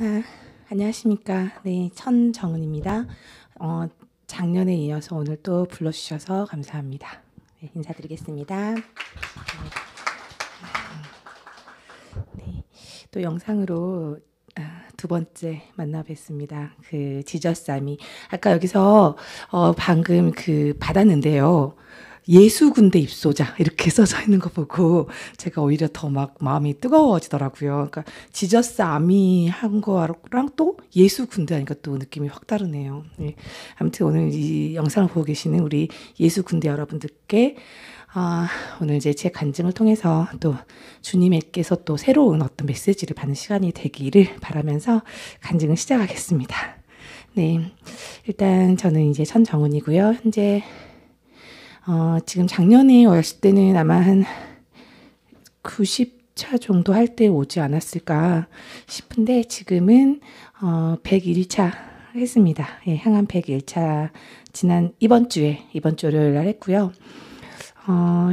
아, 안녕하십니까. 네, 천정은입니다. 작년에 이어서 오늘 또 불러주셔서 감사합니다. 네, 인사드리겠습니다. 네, 또 영상으로 두 번째 만나 뵙습니다. 그 지저쌈이 아까 여기서 방금 그 받았는데요. 예수 군대 입소자 이렇게 써져 있는 거 보고 제가 오히려 더 막 마음이 뜨거워지더라고요. 그러니까 지저스 아미 한 거랑 또 예수 군대 하니까 또 느낌이 확 다르네요. 네. 아무튼 오늘 이 영상을 보고 계시는 우리 예수 군대 여러분들께 오늘 이제 제 간증을 통해서 또 주님께서 또 새로운 어떤 메시지를 받는 시간이 되기를 바라면서 간증을 시작하겠습니다. 네. 일단 저는 이제 천정은이고요. 현재 지금 작년에 왔을 때는 아마 한 90차 정도 할 때 오지 않았을까 싶은데 지금은 101차 했습니다. 예, 향한 101차 지난 이번 주 월요일 날 했고요.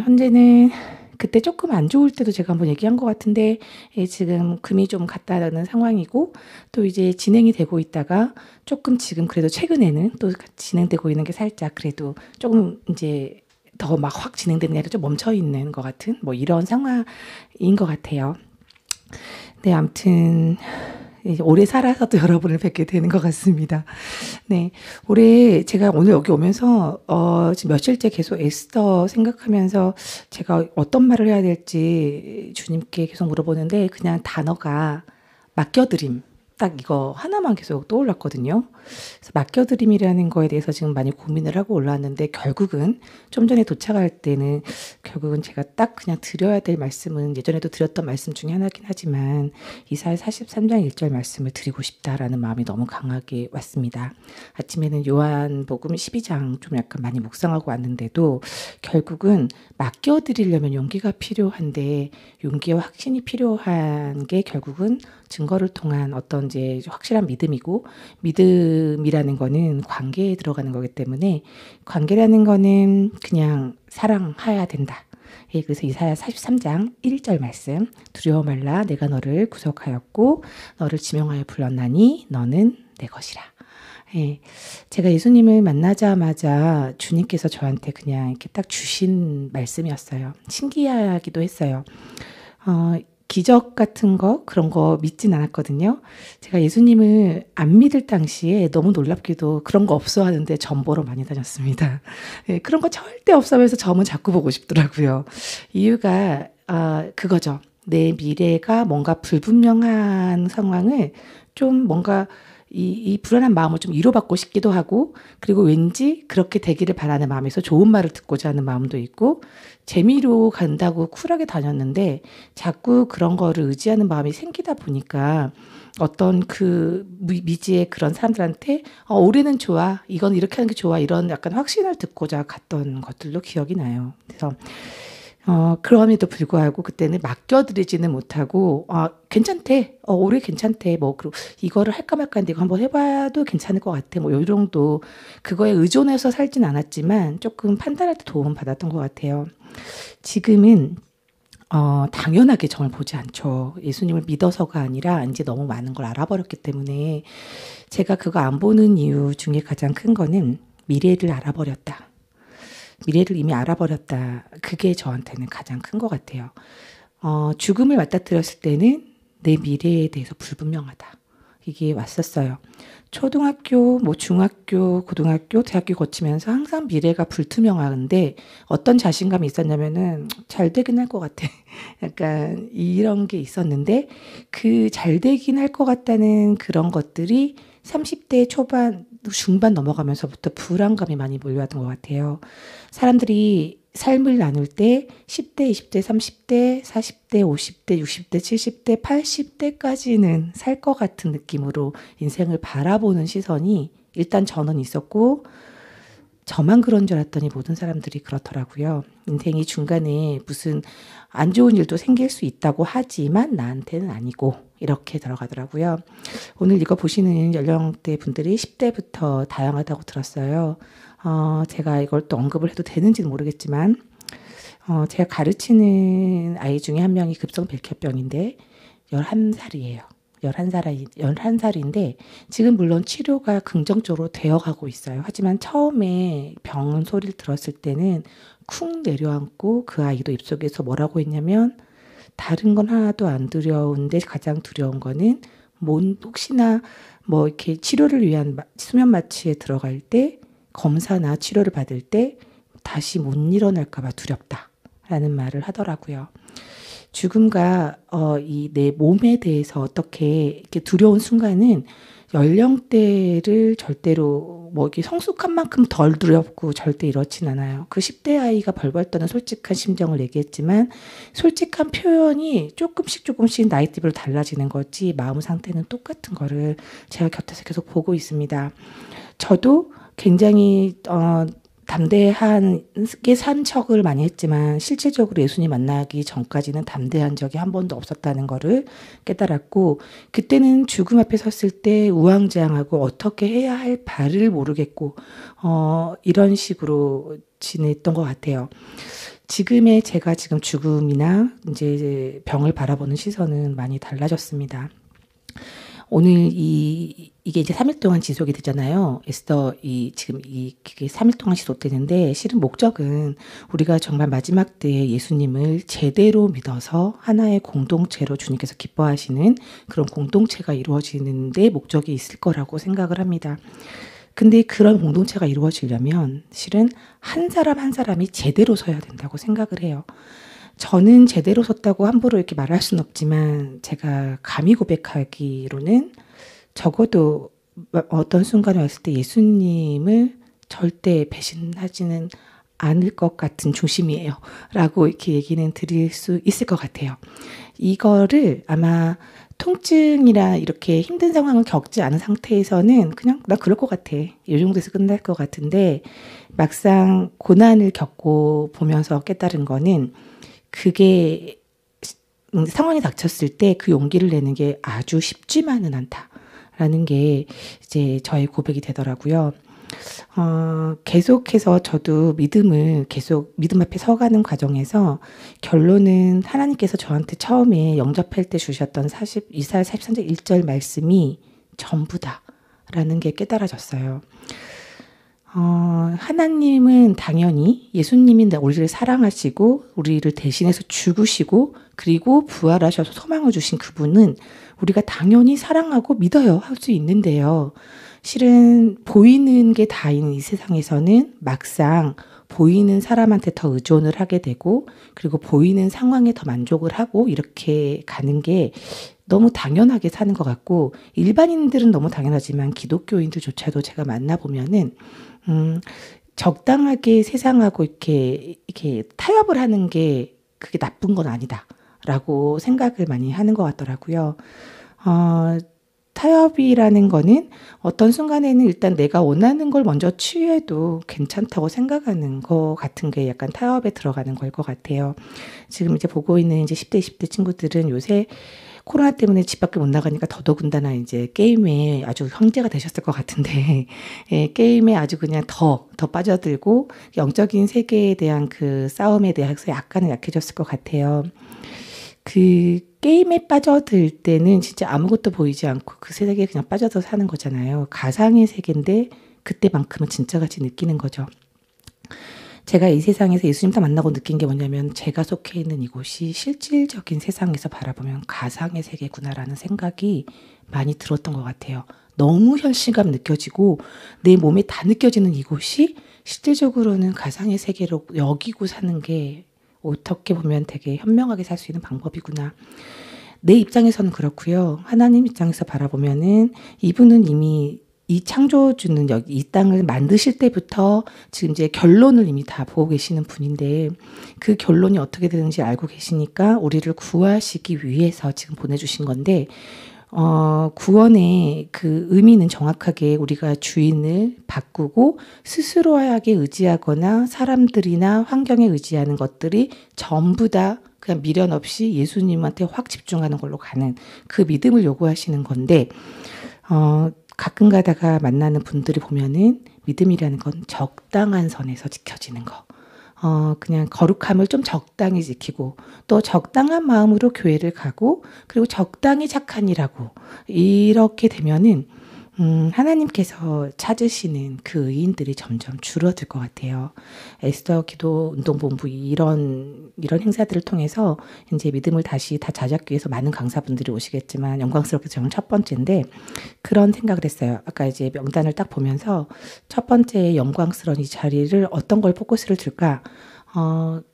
현재는 그때 조금 안 좋을 때도 제가 한번 얘기한 것 같은데 지금 금이 좀 갔다라는 상황이고 또 이제 진행이 되고 있다가 조금 지금 그래도 최근에는 또 진행되고 있는 게 살짝 그래도 조금 이제 더 막 확 진행되는 게 아니라 좀 멈춰 있는 것 같은 뭐 이런 상황인 것 같아요. 네, 아무튼 오래 살아서도 여러분을 뵙게 되는 것 같습니다. 네, 올해 제가 오늘 여기 오면서 지금 며칠째 계속 에스더 생각하면서 제가 어떤 말을 해야 될지 주님께 계속 물어보는데 그냥 단어가 맡겨드림. 딱 이거 하나만 계속 떠올랐거든요. 그래서 맡겨드림이라는 거에 대해서 지금 많이 고민을 하고 올라왔는데 결국은 좀 전에 도착할 때는 결국은 제가 딱 그냥 드려야 될 말씀은 예전에도 드렸던 말씀 중에 하나긴 하지만 이사야 43장 1절 말씀을 드리고 싶다라는 마음이 너무 강하게 왔습니다. 아침에는 요한복음 12장 좀 약간 많이 묵상하고 왔는데도 결국은 맡겨드리려면 용기가 필요한데 용기와 확신이 필요한 게 결국은 증거를 통한 어떤 이제 확실한 믿음이고 믿음이라는 거는 관계에 들어가는 거기 때문에 관계라는 거는 그냥 사랑해야 된다. 예, 그래서 이사야 43장 1절 말씀 두려워 말라 내가 너를 구속하였고 너를 지명하여 불렀나니 너는 내 것이라. 예, 제가 예수님을 만나자마자 주님께서 저한테 그냥 이렇게 딱 주신 말씀이었어요. 신기하기도 했어요. 기적 같은 거 그런 거 믿진 않았거든요. 제가 예수님을 안 믿을 당시에 너무 놀랍게도 그런 거 없어 하는데 점 보러 많이 다녔습니다. 예, 그런 거 절대 없어 하면서 점은 자꾸 보고 싶더라고요. 이유가 그거죠. 내 미래가 뭔가 불분명한 상황을 좀 뭔가 이 불안한 마음을 좀 위로받고 싶기도 하고 그리고 왠지 그렇게 되기를 바라는 마음에서 좋은 말을 듣고자 하는 마음도 있고 재미로 간다고 쿨하게 다녔는데 자꾸 그런 거를 의지하는 마음이 생기다 보니까 어떤 그 미지의 그런 사람들한테 올해는 좋아 이건 이렇게 하는 게 좋아 이런 약간 확신을 듣고자 갔던 것들도 기억이 나요. 그래서 그럼에도 불구하고 그때는 맡겨드리지는 못하고, 괜찮대. 올해 괜찮대. 뭐, 그리고 이거를 할까 말까 했는데 이거 한번 해봐도 괜찮을 것 같아. 뭐, 요 정도. 그거에 의존해서 살진 않았지만 조금 판단할 때 도움 받았던 것 같아요. 지금은, 당연하게 점을 보지 않죠. 예수님을 믿어서가 아니라 이제 너무 많은 걸 알아버렸기 때문에 제가 그거 안 보는 이유 중에 가장 큰 거는 미래를 알아버렸다. 미래를 이미 알아버렸다. 그게 저한테는 가장 큰 것 같아요. 죽음을 맞닥뜨렸을 때는 내 미래에 대해서 불분명하다. 이게 왔었어요. 초등학교, 뭐 중학교, 고등학교, 대학교 거치면서 항상 미래가 불투명한데 어떤 자신감이 있었냐면은 잘 되긴 할 것 같아. 약간 이런 게 있었는데 그 잘 되긴 할 것 같다는 그런 것들이 30대 초반, 중반 넘어가면서부터 불안감이 많이 몰려왔던 것 같아요. 사람들이 삶을 나눌 때 10대, 20대, 30대, 40대, 50대, 60대, 70대, 80대까지는 살 것 같은 느낌으로 인생을 바라보는 시선이 일단 저는 있었고 저만 그런 줄 알았더니 모든 사람들이 그렇더라고요. 인생이 중간에 무슨 안 좋은 일도 생길 수 있다고 하지만 나한테는 아니고 이렇게 들어가더라고요. 오늘 이거 보시는 연령대 분들이 10대부터 다양하다고 들었어요. 제가 이걸 또 언급을 해도 되는지는 모르겠지만 제가 가르치는 아이 중에 한 명이 급성 백혈병인데 11살이에요. 11살인데 지금 물론 치료가 긍정적으로 되어가고 있어요. 하지만 처음에 병 소리를 들었을 때는 쿵 내려앉고 그 아이도 입속에서 뭐라고 했냐면 다른 건 하나도 안 두려운데 가장 두려운 거는 혹시나 뭐 이렇게 치료를 위한 수면 마취에 들어갈 때 검사나 치료를 받을 때 다시 못 일어날까 봐 두렵다라는 말을 하더라고요. 죽음과 이 내 몸에 대해서 어떻게 이렇게 두려운 순간은 연령대를 절대로 뭐 이렇게 성숙한 만큼 덜 두렵고 절대 이렇진 않아요. 그 10대 아이가 벌벌 떠는 솔직한 심정을 얘기했지만 솔직한 표현이 조금씩 나이대별로 달라지는 거지 마음 상태는 똑같은 거를 제가 곁에서 계속 보고 있습니다. 저도 굉장히 담대하게 산 척을 많이 했지만 실질적으로 예수님 만나기 전까지는 담대한 적이 한 번도 없었다는 거를 깨달았고 그때는 죽음 앞에 섰을 때 우왕좌왕하고 어떻게 해야 할 바를 모르겠고 이런 식으로 지냈던 것 같아요. 지금의 제가 지금 죽음이나 이제 병을 바라보는 시선은 많이 달라졌습니다. 오늘 이게 이제 3일 동안 지속이 되잖아요. 지금 그게 3일 동안 지속되는데 실은 목적은 우리가 정말 마지막 때에 예수님을 제대로 믿어서 하나의 공동체로 주님께서 기뻐하시는 그런 공동체가 이루어지는데 목적이 있을 거라고 생각을 합니다. 근데 그런 공동체가 이루어지려면 실은 한 사람 한 사람이 제대로 서야 된다고 생각을 해요. 저는 제대로 섰다고 함부로 이렇게 말할 수는 없지만 제가 감히 고백하기로는 적어도 어떤 순간에 왔을 때 예수님을 절대 배신하지는 않을 것 같은 중심이에요. 라고 이렇게 얘기는 드릴 수 있을 것 같아요. 이거를 아마 통증이나 이렇게 힘든 상황을 겪지 않은 상태에서는 그냥 나 그럴 것 같아. 이 정도에서 끝날 것 같은데 막상 고난을 겪고 보면서 깨달은 거는 그게 상황이 닥쳤을 때 그 용기를 내는 게 아주 쉽지만은 않다라는 게 이제 저의 고백이 되더라고요. 계속해서 저도 믿음 앞에 서가는 과정에서 결론은 하나님께서 저한테 처음에 영접할 때 주셨던 이사야 43장 1절 말씀이 전부다라는 게 깨달아졌어요. 하나님은 당연히 예수님이 우리를 사랑하시고 우리를 대신해서 죽으시고 그리고 부활하셔서 소망을 주신 그분은 우리가 당연히 사랑하고 믿어요. 할 수 있는데요. 실은 보이는 게 다인 이 세상에서는 막상 보이는 사람한테 더 의존을 하게 되고 그리고 보이는 상황에 더 만족을 하고 이렇게 가는 게 너무 당연하게 사는 것 같고 일반인들은 너무 당연하지만 기독교인들조차도 제가 만나보면은 적당하게 세상하고 이렇게 타협을 하는 게 그게 나쁜 건 아니다라고 생각을 많이 하는 것 같더라고요. 타협이라는 거는 어떤 순간에는 일단 내가 원하는 걸 먼저 취해도 괜찮다고 생각하는 거 같은 게 약간 타협에 들어가는 걸 것 같아요. 지금 이제 보고 있는 이제 10대, 20대 친구들은 요새 코로나 때문에 집 밖에 못 나가니까 더더군다나 이제 게임에 아주 형제가 되셨을 것 같은데, 예, 게임에 아주 그냥 더 빠져들고 영적인 세계에 대한 그 싸움에 대해서 약간은 약해졌을 것 같아요. 그 게임에 빠져들 때는 진짜 아무것도 보이지 않고 그 세계에 그냥 빠져서 사는 거잖아요. 가상의 세계인데 그때만큼은 진짜같이 느끼는 거죠. 제가 이 세상에서 예수님 다 만나고 느낀 게 뭐냐면 제가 속해 있는 이곳이 실질적인 세상에서 바라보면 가상의 세계구나라는 생각이 많이 들었던 것 같아요. 너무 현실감 느껴지고 내 몸에 다 느껴지는 이곳이 실질적으로는 가상의 세계로 여기고 사는 게 어떻게 보면 되게 현명하게 살 수 있는 방법이구나. 내 입장에서는 그렇고요. 하나님 입장에서 바라보면은 이분은 이미 이 창조주는 여기 이 땅을 만드실 때부터 지금 이제 결론을 이미 다 보고 계시는 분인데 그 결론이 어떻게 되는지 알고 계시니까 우리를 구하시기 위해서 지금 보내주신 건데 구원의 그 의미는 정확하게 우리가 주인을 바꾸고 스스로에게 의지하거나 사람들이나 환경에 의지하는 것들이 전부 다 그냥 미련 없이 예수님한테 확 집중하는 걸로 가는 그 믿음을 요구하시는 건데 가끔 가다가 만나는 분들이 보면은 믿음이라는 건 적당한 선에서 지켜지는 거. 그냥 거룩함을 좀 적당히 지키고 또 적당한 마음으로 교회를 가고 그리고 적당히 착한 일하고 이렇게 되면은 하나님께서 찾으시는 그 의인들이 점점 줄어들 것 같아요. 에스더 기도 운동본부 이런 행사들을 통해서 이제 믿음을 다시 다 자잡기 위해서 많은 강사분들이 오시겠지만 영광스럽게 저는 첫 번째인데 그런 생각을 했어요. 아까 이제 명단을 딱 보면서 첫 번째 영광스러운 이 자리를 어떤 걸 포커스를 둘까?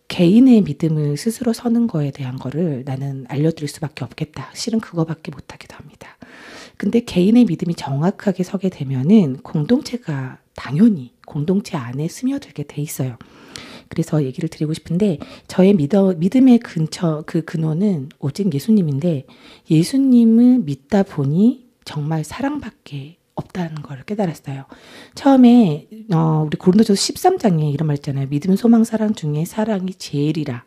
개인의 믿음을 스스로 서는 거에 대한 거를 나는 알려드릴 수밖에 없겠다. 실은 그거밖에 못하기도 합니다. 근데 개인의 믿음이 정확하게 서게 되면은 공동체가 당연히 공동체 안에 스며들게 돼 있어요. 그래서 얘기를 드리고 싶은데 저의 믿음의 그 근원은 오직 예수님인데 예수님을 믿다 보니 정말 사랑밖에 없다는 걸 깨달았어요. 처음에 우리 고린도전서 13장에 이런 말 있잖아요. 믿음, 소망, 사랑 중에 사랑이 제일이라.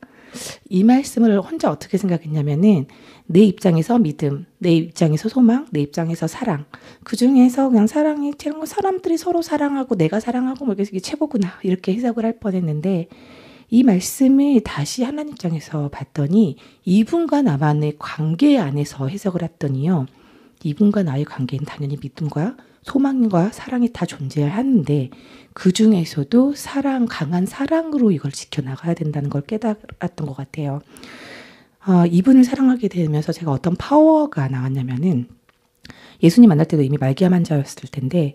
이 말씀을 혼자 어떻게 생각했냐면은 내 입장에서 믿음, 내 입장에서 소망, 내 입장에서 사랑. 그 중에서 그냥 사랑이 사람들이 서로 사랑하고 내가 사랑하고 뭐 이게 최고구나 이렇게 해석을 할 뻔했는데 이 말씀을 다시 하나님 입장에서 봤더니 이분과 나만의 관계 안에서 해석을 했더니요. 이분과 나의 관계는 당연히 믿음과 소망과 사랑이 다 존재하는데 그 중에서도 강한 사랑으로 이걸 지켜나가야 된다는 걸 깨달았던 것 같아요. 이분을 사랑하게 되면서 제가 어떤 파워가 나왔냐면은 예수님 만날 때도 이미 말기암 환자였을 텐데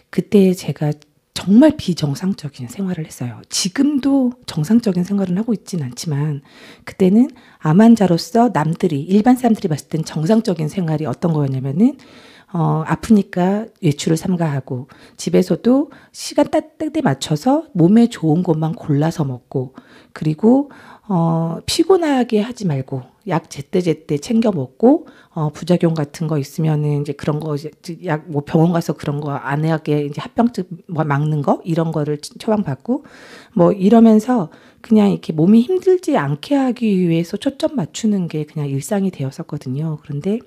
그때 제가 정말 비정상적인 생활을 했어요. 지금도 정상적인 생활을 하고 있진 않지만 그때는 암 환자로서 일반 사람들이 봤을 땐 정상적인 생활이 어떤 거였냐면은 아프니까 외출을 삼가하고 집에서도 시간 때에 맞춰서 몸에 좋은 것만 골라서 먹고 그리고 피곤하게 하지 말고 약 제때제때 챙겨 먹고 부작용 같은 거 있으면은 이제 그런 거 약 뭐 병원 가서 그런 거 안 하게 이제 합병증 막는 거 이런 거를 처방받고 뭐 이러면서 그냥 이렇게 몸이 힘들지 않게 하기 위해서 초점 맞추는 게 그냥 일상이 되었었거든요. 그런데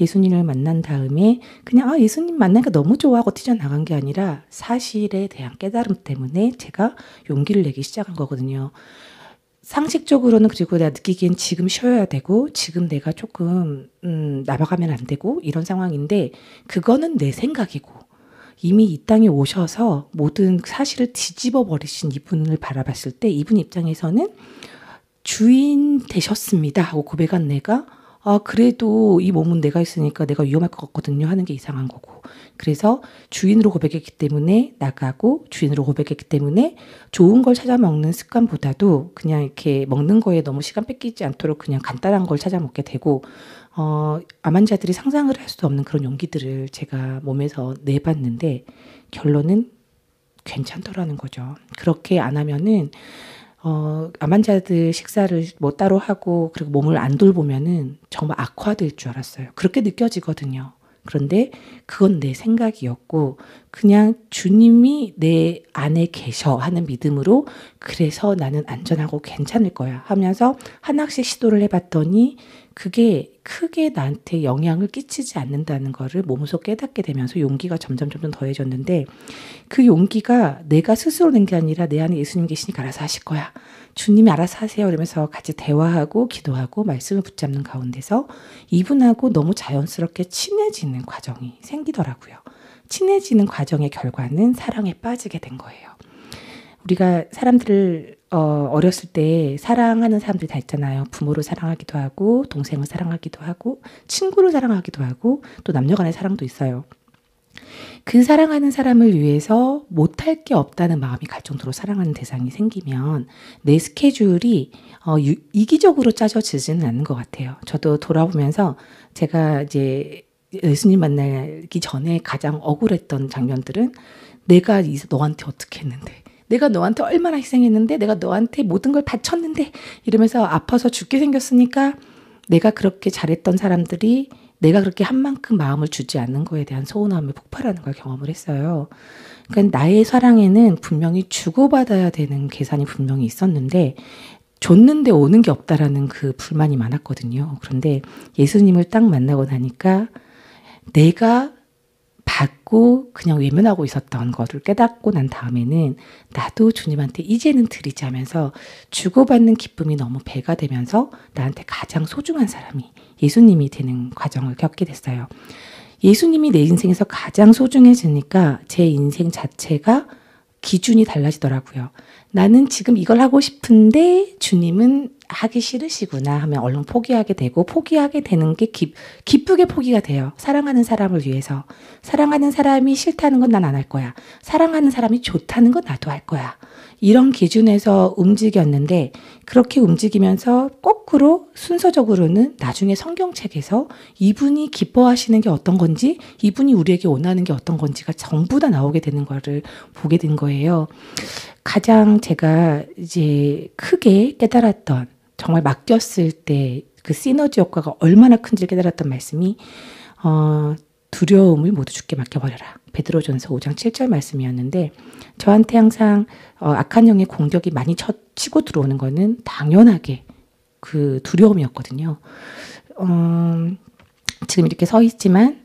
예수님을 만난 다음에 그냥 예수님 만나니까 너무 좋아하고 튀어나간 게 아니라 사실에 대한 깨달음 때문에 제가 용기를 내기 시작한 거거든요. 상식적으로는 그리고 내가 느끼기엔 지금 쉬어야 되고 지금 내가 조금 나아가면 안 되고 이런 상황인데 그거는 내 생각이고 이미 이 땅에 오셔서 모든 사실을 뒤집어 버리신 이분을 바라봤을 때 이분 입장에서는 주인 되셨습니다 하고 고백한 내가 그래도 이 몸은 내가 있으니까 내가 위험할 것 같거든요 하는 게 이상한 거고 그래서 주인으로 고백했기 때문에 나가고 주인으로 고백했기 때문에 좋은 걸 찾아 먹는 습관보다도 그냥 이렇게 먹는 거에 너무 시간 뺏기지 않도록 그냥 간단한 걸 찾아 먹게 되고 암 환자들이 상상을 할 수 없는 그런 용기들을 제가 몸에서 내봤는데 결론은 괜찮더라는 거죠. 그렇게 안 하면은 암 환자들 식사를 뭐 따로 하고 그리고 몸을 안 돌보면은 정말 악화될 줄 알았어요. 그렇게 느껴지거든요. 그런데 그건 내 생각이었고 그냥 주님이 내 안에 계셔 하는 믿음으로 그래서 나는 안전하고 괜찮을 거야 하면서 하나씩 시도를 해봤더니 그게 크게 나한테 영향을 끼치지 않는다는 거를 몸소 깨닫게 되면서 용기가 점점 더해졌는데 그 용기가 내가 스스로 낸 게 아니라 내 안에 예수님 계시니까 알아서 하실 거야. 주님이 알아서 하세요. 이러면서 같이 대화하고 기도하고 말씀을 붙잡는 가운데서 이분하고 너무 자연스럽게 친해지는 과정이 생기더라고요. 친해지는 과정의 결과는 사랑에 빠지게 된 거예요. 우리가 사람들을 어렸을 때 사랑하는 사람들이 다 있잖아요. 부모를 사랑하기도 하고 동생을 사랑하기도 하고 친구를 사랑하기도 하고 또 남녀 간의 사랑도 있어요. 그 사랑하는 사람을 위해서 못할 게 없다는 마음이 갈 정도로 사랑하는 대상이 생기면 내 스케줄이 이기적으로 짜져지지는 않는 것 같아요. 저도 돌아보면서 제가 이제 예수님 만나기 전에 가장 억울했던 장면들은 내가 너한테 어떻게 했는데 내가 너한테 얼마나 희생했는데 내가 너한테 모든 걸 바쳤는데 이러면서 아파서 죽게 생겼으니까 내가 그렇게 잘했던 사람들이 내가 그렇게 한 만큼 마음을 주지 않는 거에 대한 서운함을 폭발하는 걸 경험을 했어요. 그러니까 나의 사랑에는 분명히 주고받아야 되는 계산이 분명히 있었는데 줬는데 오는 게 없다라는 그 불만이 많았거든요. 그런데 예수님을 딱 만나고 나니까 내가 받고 그냥 외면하고 있었던 거를 깨닫고 난 다음에는 나도 주님한테 이제는 드리자면서 주고받는 기쁨이 너무 배가 되면서 나한테 가장 소중한 사람이 예수님이 되는 과정을 겪게 됐어요. 예수님이 내 인생에서 가장 소중해지니까 제 인생 자체가 기준이 달라지더라고요. 나는 지금 이걸 하고 싶은데 주님은 하기 싫으시구나 하면 얼른 포기하게 되고, 포기하게 되는 게 기쁘게 포기가 돼요. 사랑하는 사람을 위해서. 사랑하는 사람이 싫다는 건 난 안 할 거야. 사랑하는 사람이 좋다는 건 나도 할 거야. 이런 기준에서 움직였는데, 그렇게 움직이면서 거꾸로 순서적으로는 나중에 성경책에서 이분이 기뻐하시는 게 어떤 건지, 이분이 우리에게 원하는 게 어떤 건지가 전부 다 나오게 되는 거를 보게 된 거예요. 가장 제가 이제 크게 깨달았던, 정말 맡겼을 때 그 시너지 효과가 얼마나 큰지 깨달았던 말씀이 두려움을 모두 주께 맡겨버려라. 베드로전서 5장 7절 말씀이었는데, 저한테 항상 악한 영의 공격이 많이 치고 들어오는 거는 당연하게 그 두려움이었거든요. 지금 이렇게 서 있지만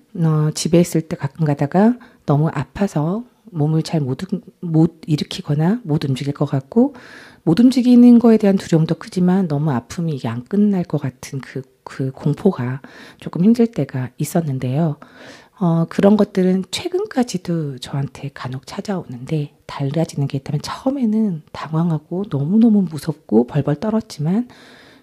집에 있을 때 가끔 가다가 너무 아파서 몸을 잘 못 일으키거나 못 움직일 것 같고, 못 움직이는 거에 대한 두려움도 크지만 너무 아픔이 이게 안 끝날 것 같은 그 공포가 조금 힘들 때가 있었는데요. 그런 것들은 최근까지도 저한테 간혹 찾아오는데, 달라지는 게 있다면 처음에는 당황하고 너무너무 무섭고 벌벌 떨었지만,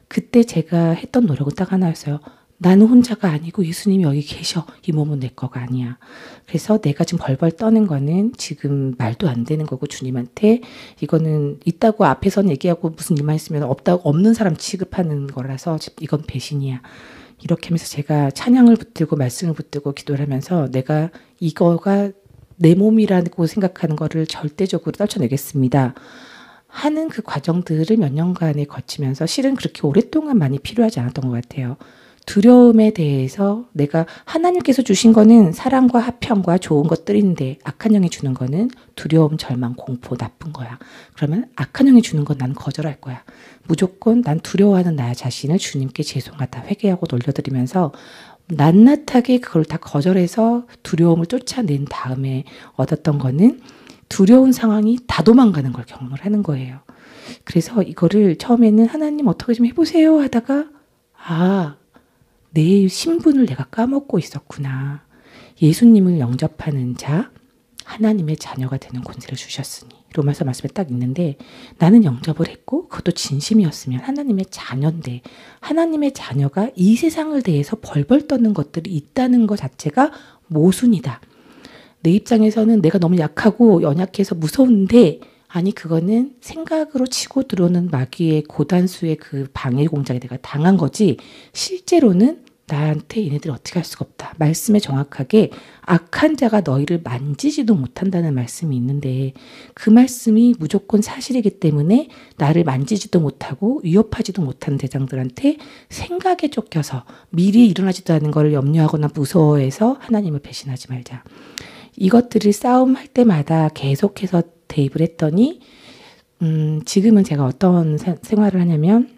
그때 제가 했던 노력은 딱 하나였어요. 나는 혼자가 아니고 예수님이 여기 계셔. 이 몸은 내 거가 아니야. 그래서 내가 지금 벌벌 떠는 거는 지금 말도 안 되는 거고, 주님한테 이거는 있다고 앞에서는 얘기하고 무슨 일만 있으면 없는 사람 취급하는 거라서 이건 배신이야. 이렇게 하면서 제가 찬양을 붙들고 말씀을 붙들고 기도를 하면서, 내가 이거가 내 몸이라고 생각하는 거를 절대적으로 떨쳐내겠습니다 하는 그 과정들을 몇 년간에 거치면서, 실은 그렇게 오랫동안 많이 필요하지 않았던 것 같아요. 두려움에 대해서 내가 하나님께서 주신 거는 사랑과 화평과 좋은 것들인데, 악한 영이 주는 거는 두려움, 절망, 공포, 나쁜 거야. 그러면 악한 영이 주는 건 난 거절할 거야. 무조건 난 두려워하는 나 자신을 주님께 죄송하다 회개하고 돌려드리면서 낱낱하게 그걸 다 거절해서 두려움을 쫓아낸 다음에 얻었던 거는, 두려운 상황이 다 도망가는 걸 경험을 하는 거예요. 그래서 이거를 처음에는 하나님 어떻게 좀 해보세요 하다가, 내 신분을 내가 까먹고 있었구나. 예수님을 영접하는 자, 하나님의 자녀가 되는 권세를 주셨으니. 로마서 말씀에 딱 있는데, 나는 영접을 했고 그것도 진심이었으면 하나님의 자녀인데, 하나님의 자녀가 이 세상을 대해서 벌벌 떠는 것들이 있다는 것 자체가 모순이다. 내 입장에서는 내가 너무 약하고 연약해서 무서운데, 아니 그거는 생각으로 치고 들어오는 마귀의 고단수의 그 방해 공작에 내가 당한 거지, 실제로는 나한테 얘네들이 어떻게 할 수가 없다. 말씀에 정확하게 악한 자가 너희를 만지지도 못한다는 말씀이 있는데, 그 말씀이 무조건 사실이기 때문에 나를 만지지도 못하고 위협하지도 못하는 대장들한테 생각에 쫓겨서 미리 일어나지도 않은 것을 염려하거나 무서워해서 하나님을 배신하지 말자. 이것들을 싸움할 때마다 계속해서 대입을 했더니, 지금은 제가 어떤 생활을 하냐면,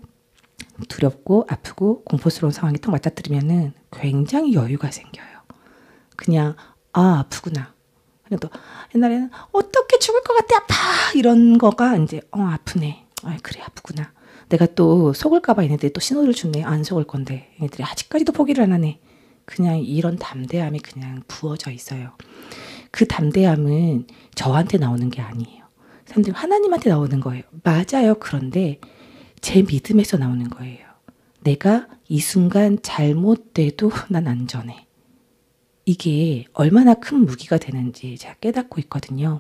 두렵고 아프고 공포스러운 상황이 딱 맞닥뜨리면은 굉장히 여유가 생겨요. 그냥 아프구나. 그리고 또 옛날에는 어떻게 죽을 것 같아, 아파, 이런 거가 이제 아프네. 그래, 아프구나. 내가 또 속을까봐 얘네들이 또 신호를 주네. 안 속을 건데 얘네들이 아직까지도 포기를 안 하네. 그냥 이런 담대함이 그냥 부어져 있어요. 그 담대함은 저한테 나오는 게 아니에요. 사람들이 하나님한테 나오는 거예요. 맞아요. 그런데 제 믿음에서 나오는 거예요. 내가 이 순간 잘못돼도 난 안전해. 이게 얼마나 큰 무기가 되는지 제가 깨닫고 있거든요.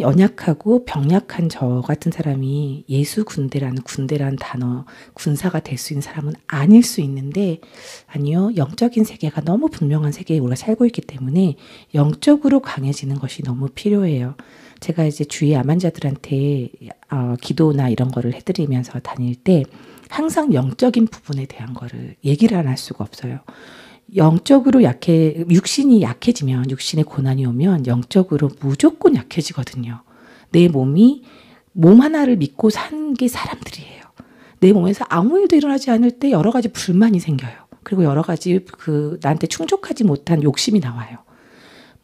연약하고 병약한 저 같은 사람이 예수 군대라는 단어, 군사가 될 수 있는 사람은 아닐 수 있는데, 아니요, 영적인 세계가 너무 분명한 세계에 우리가 살고 있기 때문에 영적으로 강해지는 것이 너무 필요해요. 제가 이제 주위 암 환자들한테 기도나 이런 거를 해드리면서 다닐 때 항상 영적인 부분에 대한 거를 얘기를 안 할 수가 없어요. 영적으로 육신이 약해지면, 육신의 고난이 오면 영적으로 무조건 약해지거든요. 내 몸 하나를 믿고 산 게 사람들이에요. 내 몸에서 아무 일도 일어나지 않을 때 여러 가지 불만이 생겨요. 그리고 여러 가지 나한테 충족하지 못한 욕심이 나와요.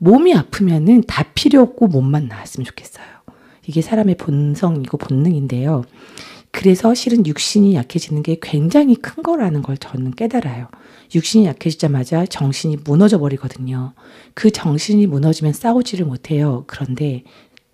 몸이 아프면은 다 필요 없고 몸만 나았으면 좋겠어요. 이게 사람의 본성이고 본능인데요. 그래서 실은 육신이 약해지는 게 굉장히 큰 거라는 걸 저는 깨달아요. 육신이 약해지자마자 정신이 무너져 버리거든요. 그 정신이 무너지면 싸우지를 못해요. 그런데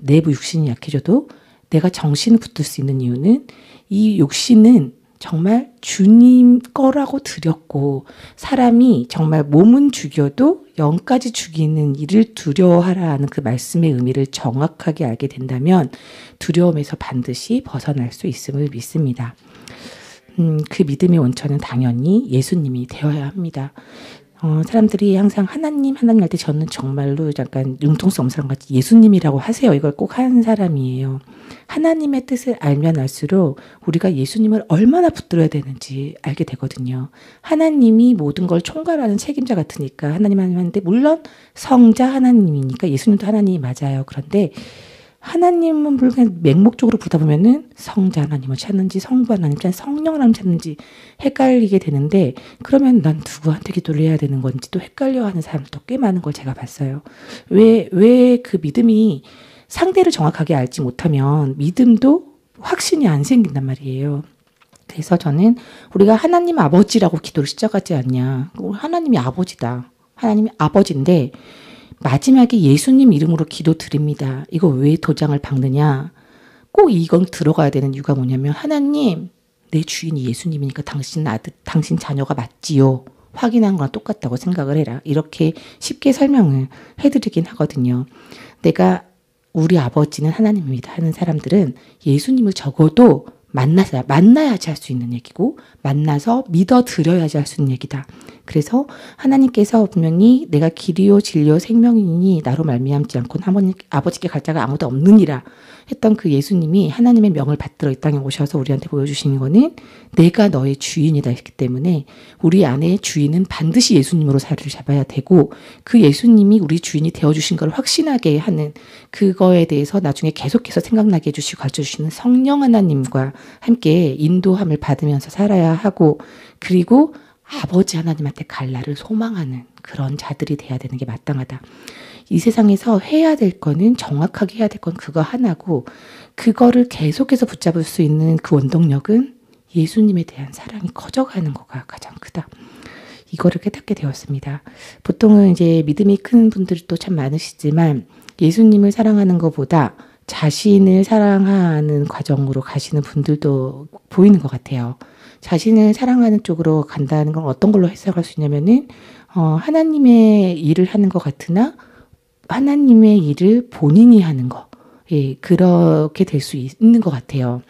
내부 육신이 약해져도 내가 정신을 붙들 수 있는 이유는 이 육신은 정말 주님 거라고 드렸고 사람이 정말 몸은 죽여도 영까지 죽이는 일을 두려워하라 하는 그 말씀의 의미를 정확하게 알게 된다면 두려움에서 반드시 벗어날 수 있음을 믿습니다. 그 믿음의 원천은 당연히 예수님이 되어야 합니다. 사람들이 항상 하나님 할 때 저는 정말로 약간 융통성 없는 사람 같이 예수님이라고 하세요. 이걸 꼭 하는 사람이에요. 하나님의 뜻을 알면 알수록 우리가 예수님을 얼마나 붙들어야 되는지 알게 되거든요. 하나님이 모든 걸 총괄하는 책임자 같으니까 하나님 하는데 물론 성자 하나님이니까 예수님도 하나님이 맞아요. 그런데 하나님은 그냥 맹목적으로 부르다 보면은 성자 하나님을 찾는지 성부 하나님 찾는지 성령 하나님 찾는지 헷갈리게 되는데 그러면 난 누구한테 기도를 해야 되는 건지 또 헷갈려하는 사람도 꽤 많은 걸 제가 봤어요. 왜 그 믿음이 상대를 정확하게 알지 못하면 믿음도 확신이 안 생긴단 말이에요. 그래서 저는 우리가 하나님 아버지라고 기도를 시작하지 않냐. 하나님이 아버지다. 하나님이 아버지인데 마지막에 예수님 이름으로 기도 드립니다. 이거 왜 도장을 박느냐? 꼭 이건 들어가야 되는 이유가 뭐냐면 하나님, 내 주인이 예수님이니까 당신 아들, 당신 자녀가 맞지요. 확인한 거랑 똑같다고 생각을 해라. 이렇게 쉽게 설명을 해드리긴 하거든요. 내가 우리 아버지는 하나님입니다 하는 사람들은 예수님을 적어도 만나야지 할 수 있는 얘기고 만나서 믿어드려야지 할 수 있는 얘기다. 그래서 하나님께서 분명히 내가 길이요 진리요 생명이니 나로 말미암지 않고는 아버지께 갈 자가 아무도 없느니라 했던 그 예수님이 하나님의 명을 받들어 이 땅에 오셔서 우리한테 보여주시는 거는 내가 너의 주인이다 했기 때문에 우리 안에 주인은 반드시 예수님으로 자리를 잡아야 되고 그 예수님이 우리 주인이 되어주신 걸 확신하게 하는 그거에 대해서 나중에 계속해서 생각나게 해주시고 가르쳐주시는 성령 하나님과 함께 인도함을 받으면서 살아야 하고 그리고 아버지 하나님한테 갈 날을 소망하는 그런 자들이 돼야 되는 게 마땅하다. 이 세상에서 해야 될 거는 정확하게 해야 될 건 그거 하나고 그거를 계속해서 붙잡을 수 있는 그 원동력은 예수님에 대한 사랑이 커져가는 거가 가장 크다. 이거를 깨닫게 되었습니다. 보통은 이제 믿음이 큰 분들도 참 많으시지만 예수님을 사랑하는 것보다 자신을 사랑하는 과정으로 가시는 분들도 보이는 것 같아요. 자신을 사랑하는 쪽으로 간다는 건 어떤 걸로 해석할 수 있냐면은 하나님의 일을 하는 것 같으나 하나님의 일을 본인이 하는 거. 예, 그렇게 될 수 있는 것 같아요.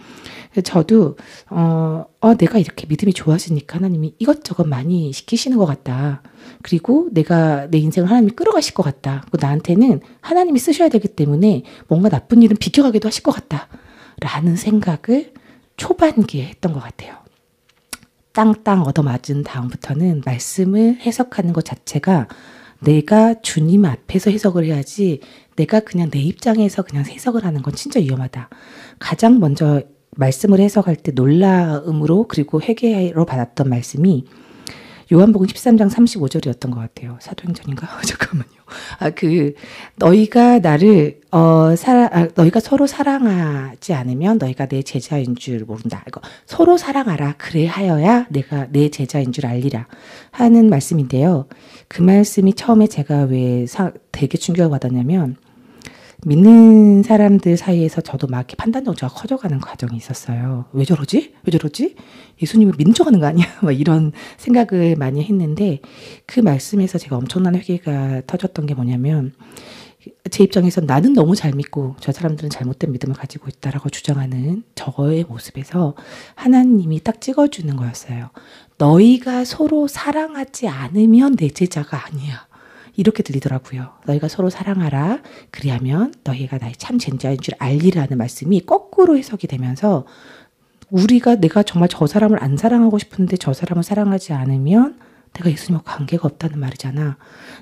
저도 내가 이렇게 믿음이 좋아지니까 하나님이 이것저것 많이 시키시는 것 같다. 그리고 내가 내 인생을 하나님이 끌어가실 것 같다. 나한테는 하나님이 쓰셔야 되기 때문에 뭔가 나쁜 일은 비켜가기도 하실 것 같다. 라는 생각을 초반기에 했던 것 같아요. 땅땅 얻어맞은 다음부터는 말씀을 해석하는 것 자체가 내가 주님 앞에서 해석을 해야지 내가 그냥 내 입장에서 그냥 해석을 하는 건 진짜 위험하다. 가장 먼저 말씀을 해석할 때 놀라움으로 그리고 회개로 받았던 말씀이 요한복음 13장 35절이었던 것 같아요. 사도행전인가? 잠깐만요. 너희가 나를 너희가 서로 사랑하지 않으면 너희가 내 제자인 줄 모른다. 이거 서로 사랑하라. 그래하여야 내가 내 제자인 줄 알리라 하는 말씀인데요. 그 말씀이 처음에 제가 왜 되게 충격을 받았냐면 믿는 사람들 사이에서 저도 막 이렇게 판단 정도가 커져가는 과정이 있었어요. 왜 저러지? 왜 저러지? 예수님을 믿는 척하는 거 아니야? 막 이런 생각을 많이 했는데 그 말씀에서 제가 엄청난 회개가 터졌던 게 뭐냐면 제 입장에서 나는 너무 잘 믿고 저 사람들은 잘못된 믿음을 가지고 있다라고 주장하는 저의 모습에서 하나님이 딱 찍어주는 거였어요. 너희가 서로 사랑하지 않으면 내 제자가 아니야. 이렇게 들리더라고요. 너희가 서로 사랑하라. 그리하면 너희가 나의 참 제자인 줄 알리라는 말씀이 거꾸로 해석이 되면서 내가 정말 저 사람을 안 사랑하고 싶은데 저 사람을 사랑하지 않으면 내가 예수님과 관계가 없다는 말이잖아.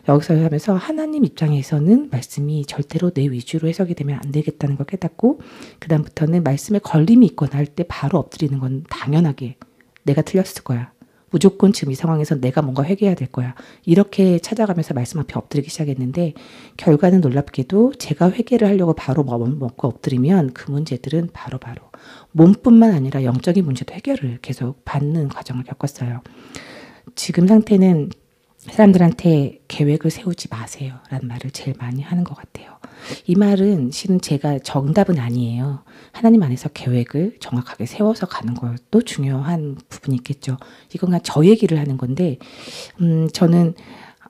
여기서 하면서 하나님 입장에서는 말씀이 절대로 내 위주로 해석이 되면 안 되겠다는 걸 깨닫고 그 다음부터는 말씀에 걸림이 있거나 할 때 바로 엎드리는 건 당연하게 내가 틀렸을 거야. 무조건 지금 이 상황에서 내가 뭔가 회개해야 될 거야. 이렇게 찾아가면서 말씀 앞에 엎드리기 시작했는데 결과는 놀랍게도 제가 회개를 하려고 바로 먹고 엎드리면 그 문제들은 바로바로 몸뿐만 아니라 영적인 문제도 해결을 계속 받는 과정을 겪었어요. 지금 상태는 사람들한테 계획을 세우지 마세요 라는 말을 제일 많이 하는 것 같아요. 이 말은 실은 제가 정답은 아니에요. 하나님 안에서 계획을 정확하게 세워서 가는 것도 중요한 부분이 있겠죠. 이건 그냥 저 얘기를 하는 건데 저는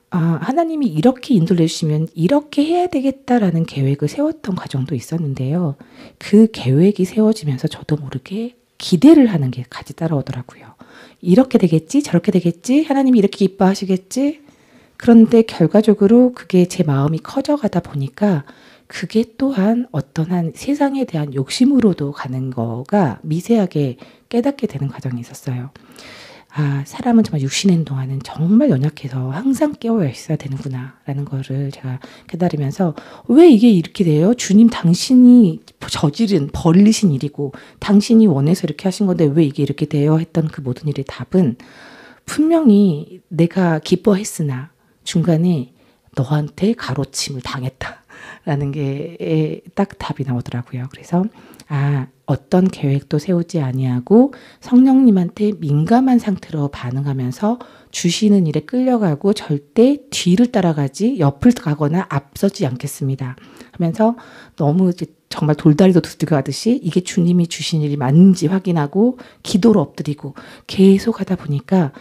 하나님이 이렇게 인도를 해주시면 이렇게 해야 되겠다라는 계획을 세웠던 과정도 있었는데요. 그 계획이 세워지면서 저도 모르게 기대를 하는 게 같이 따라오더라고요. 이렇게 되겠지? 저렇게 되겠지? 하나님이 이렇게 기뻐하시겠지? 그런데 결과적으로 그게 제 마음이 커져가다 보니까 그게 또한 어떤 한 세상에 대한 욕심으로도 가는 거가 미세하게 깨닫게 되는 과정이 있었어요. 사람은 정말 육신의 동안은 정말 연약해서 항상 깨어 있어야 되는구나 라는 거를 제가 깨달으면서 왜 이게 이렇게 돼요? 주님 당신이 벌리신 일이고 당신이 원해서 이렇게 하신 건데 왜 이게 이렇게 돼요? 했던 그 모든 일의 답은 분명히 내가 기뻐했으나 중간에 너한테 가로침을 당했다 라는 게 딱 답이 나오더라고요. 그래서 어떤 계획도 세우지 아니하고 성령님한테 민감한 상태로 반응하면서 주시는 일에 끌려가고 절대 뒤를 따라가지 옆을 가거나 앞서지 않겠습니다 하면서 너무 이제 정말 돌다리도 두들겨 가듯이 이게 주님이 주신 일이 맞는지 확인하고 기도로 엎드리고 계속 하다 보니까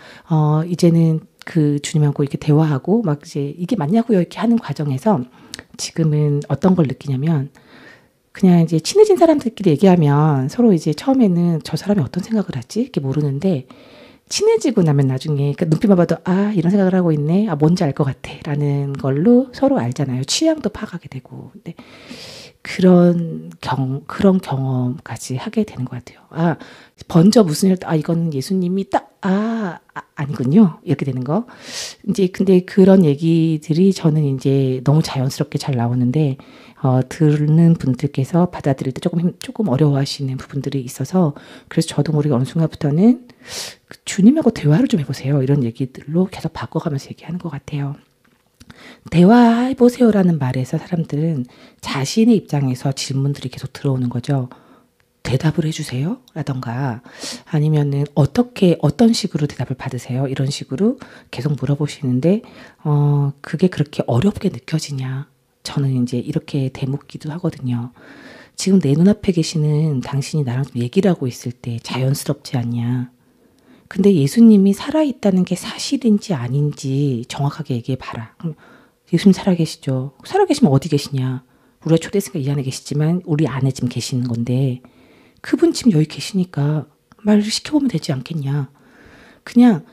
이제는 그 주님하고 이렇게 대화하고 막 이제 이게 맞냐고요 이렇게 하는 과정에서 지금은 어떤 걸 느끼냐면 그냥 이제 친해진 사람들끼리 얘기하면 서로 이제 처음에는 저 사람이 어떤 생각을 하지? 이렇게 모르는데 친해지고 나면 나중에 그러니까 눈빛만 봐도 이런 생각을 하고 있네. 뭔지 알 것 같아. 라는 걸로 서로 알잖아요. 취향도 파악하게 되고. 근데 그런 경험까지 하게 되는 것 같아요. 먼저 무슨 일, 이건 예수님이 아니군요. 이렇게 되는 거. 이제 근데 그런 얘기들이 저는 이제 너무 자연스럽게 잘 나오는데, 듣는 분들께서 받아들일 때 조금 어려워하시는 부분들이 있어서, 그래서 저도 모르게 어느 순간부터는 주님하고 대화를 좀 해보세요. 이런 얘기들로 계속 바꿔가면서 얘기하는 것 같아요. 대화해보세요라는 말에서 사람들은 자신의 입장에서 질문들이 계속 들어오는 거죠. 대답을 해주세요? 라던가 아니면은 어떤 식으로 대답을 받으세요? 이런 식으로 계속 물어보시는데, 그게 그렇게 어렵게 느껴지냐? 저는 이제 이렇게 되묻기도 하거든요. 지금 내 눈앞에 계시는 당신이 나랑 얘기를 하고 있을 때 자연스럽지 않냐? 근데 예수님이 살아있다는 게 사실인지 아닌지 정확하게 얘기해봐라. 예수님 살아계시죠. 살아계시면 어디 계시냐. 우리가 초대했으니까 이 안에 계시지만 우리 안에 지금 계시는 건데 그분 지금 여기 계시니까 말을 시켜보면 되지 않겠냐. 그냥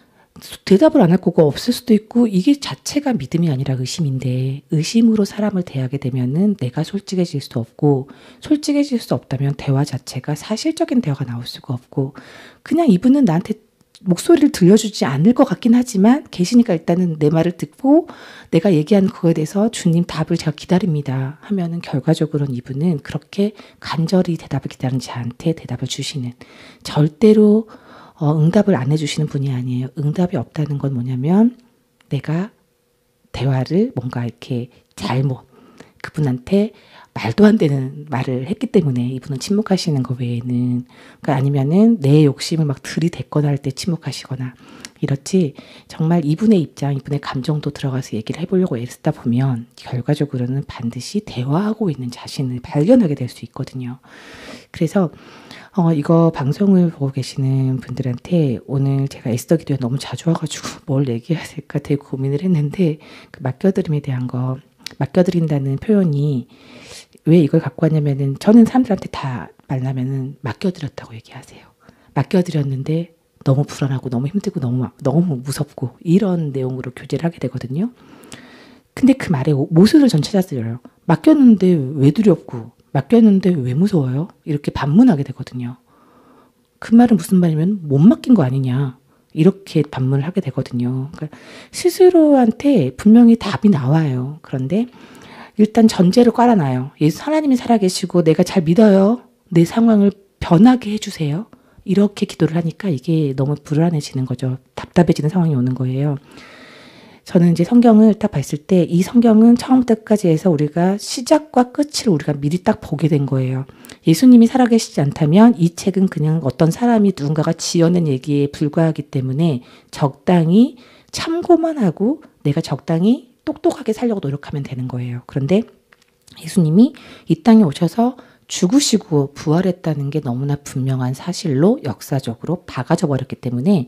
대답을 안 할 거고 없을 수도 있고 이게 자체가 믿음이 아니라 의심인데 의심으로 사람을 대하게 되면은 내가 솔직해질 수도 없고 솔직해질 수 없다면 대화 자체가 사실적인 대화가 나올 수가 없고 그냥 이분은 나한테 목소리를 들려주지 않을 것 같긴 하지만 계시니까 일단은 내 말을 듣고 내가 얘기한 그거에 대해서 주님 답을 제가 기다립니다 하면은 결과적으로는 이분은 그렇게 간절히 대답을 기다리는 저한테 대답을 주시는 절대로 응답을 안 해주시는 분이 아니에요. 응답이 없다는 건 뭐냐면 내가 대화를 뭔가 이렇게 잘못 그분한테 말도 안 되는 말을 했기 때문에 이분은 침묵하시는 거 외에는 그러니까 아니면은 내 욕심을 막 들이댔거나 할 때 침묵하시거나 이렇지 정말 이분의 입장, 이분의 감정도 들어가서 얘기를 해보려고 애쓰다 보면 결과적으로는 반드시 대화하고 있는 자신을 발견하게 될 수 있거든요. 그래서 이거 방송을 보고 계시는 분들한테 오늘 제가 에스더 기도에 너무 자주 와가지고 뭘 얘기해야 될까 되게 고민을 했는데 그 맡겨드림에 대한 거 맡겨드린다는 표현이 왜 이걸 갖고 왔냐면은 저는 사람들한테 다 만나면은 맡겨드렸다고 얘기하세요. 맡겨드렸는데 너무 불안하고 너무 힘들고 너무 무섭고 이런 내용으로 교제를 하게 되거든요. 근데 그 말에 모순을 전 찾아들어요. 맡겼는데 왜 두렵고 맡겼는데 왜 무서워요? 이렇게 반문하게 되거든요. 그 말은 무슨 말이면 못 맡긴 거 아니냐. 이렇게 반문을 하게 되거든요. 그러니까 스스로한테 분명히 답이 나와요. 그런데 일단 전제를 깔아놔요. 하나님이 살아계시고 내가 잘 믿어요. 내 상황을 변하게 해주세요. 이렇게 기도를 하니까 이게 너무 불안해지는 거죠. 답답해지는 상황이 오는 거예요. 저는 이제 성경을 딱 봤을 때 이 성경은 처음부터 끝까지 해서 우리가 시작과 끝을 우리가 미리 딱 보게 된 거예요. 예수님이 살아계시지 않다면 이 책은 그냥 어떤 사람이 누군가가 지어낸 얘기에 불과하기 때문에 적당히 참고만 하고 내가 적당히 똑똑하게 살려고 노력하면 되는 거예요. 그런데 예수님이 이 땅에 오셔서 죽으시고 부활했다는 게 너무나 분명한 사실로 역사적으로 박아져 버렸기 때문에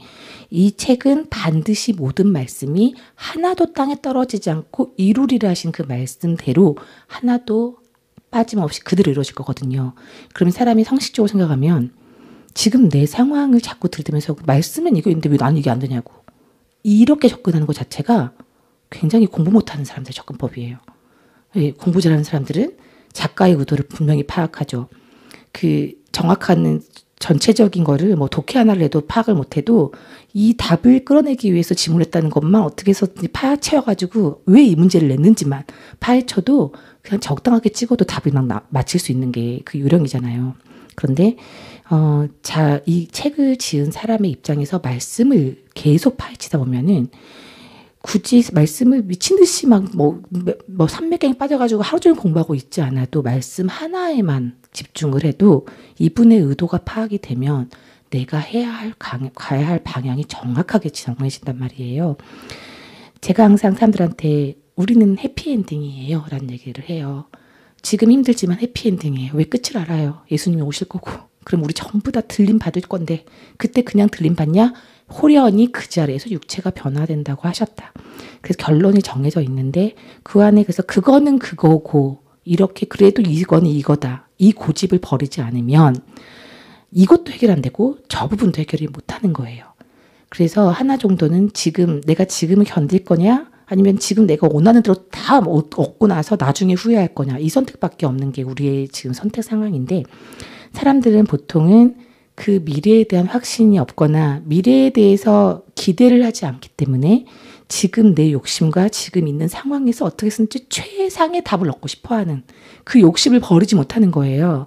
이 책은 반드시 모든 말씀이 하나도 땅에 떨어지지 않고 이루리라 하신 그 말씀대로 하나도 빠짐없이 그대로 이루어질 거거든요. 그러면 사람이 상식적으로 생각하면 지금 내 상황을 자꾸 들이대면서 말씀은 이거 있는데 왜 나는 이게 안 되냐고 이렇게 접근하는 것 자체가 굉장히 공부 못하는 사람들의 접근법이에요. 예, 공부 잘하는 사람들은 작가의 의도를 분명히 파악하죠. 그 정확한 전체적인 거를 뭐 독해 하나를 해도 파악을 못해도 이 답을 끌어내기 위해서 질문했다는 것만 어떻게 해서든지 파헤쳐가지고 왜 이 문제를 냈는지만 파헤쳐도 그냥 적당하게 찍어도 답을 막 맞힐 수 있는 게 그 요령이잖아요. 그런데 이 책을 지은 사람의 입장에서 말씀을 계속 파헤치다 보면은 굳이 말씀을 미친 듯이 뭐 산매경에 빠져가지고 하루 종일 공부하고 있지 않아도 말씀 하나에만 집중을 해도 이분의 의도가 파악이 되면 내가 가야 할 방향이 정확하게 정해진단 말이에요. 제가 항상 사람들한테 우리는 해피엔딩이에요 라는 얘기를 해요. 지금 힘들지만 해피엔딩이에요. 왜 끝을 알아요. 예수님이 오실 거고. 그럼 우리 전부 다 들림 받을 건데 그때 그냥 들림 받냐? 호련히 그 자리에서 육체가 변화된다고 하셨다. 그래서 결론이 정해져 있는데 그 안에 그래서 그거는 그거고 이렇게 그래도 이거는 이거다. 이 고집을 버리지 않으면 이것도 해결 안 되고 저 부분도 해결이 못하는 거예요. 그래서 하나 정도는 내가 지금을 견딜 거냐 아니면 지금 내가 원하는 대로 다 얻고 나서 나중에 후회할 거냐 이 선택밖에 없는 게 우리의 지금 선택 상황인데 사람들은 보통은 그 미래에 대한 확신이 없거나 미래에 대해서 기대를 하지 않기 때문에 지금 내 욕심과 지금 있는 상황에서 어떻게 해서든지 최상의 답을 얻고 싶어하는 그 욕심을 버리지 못하는 거예요.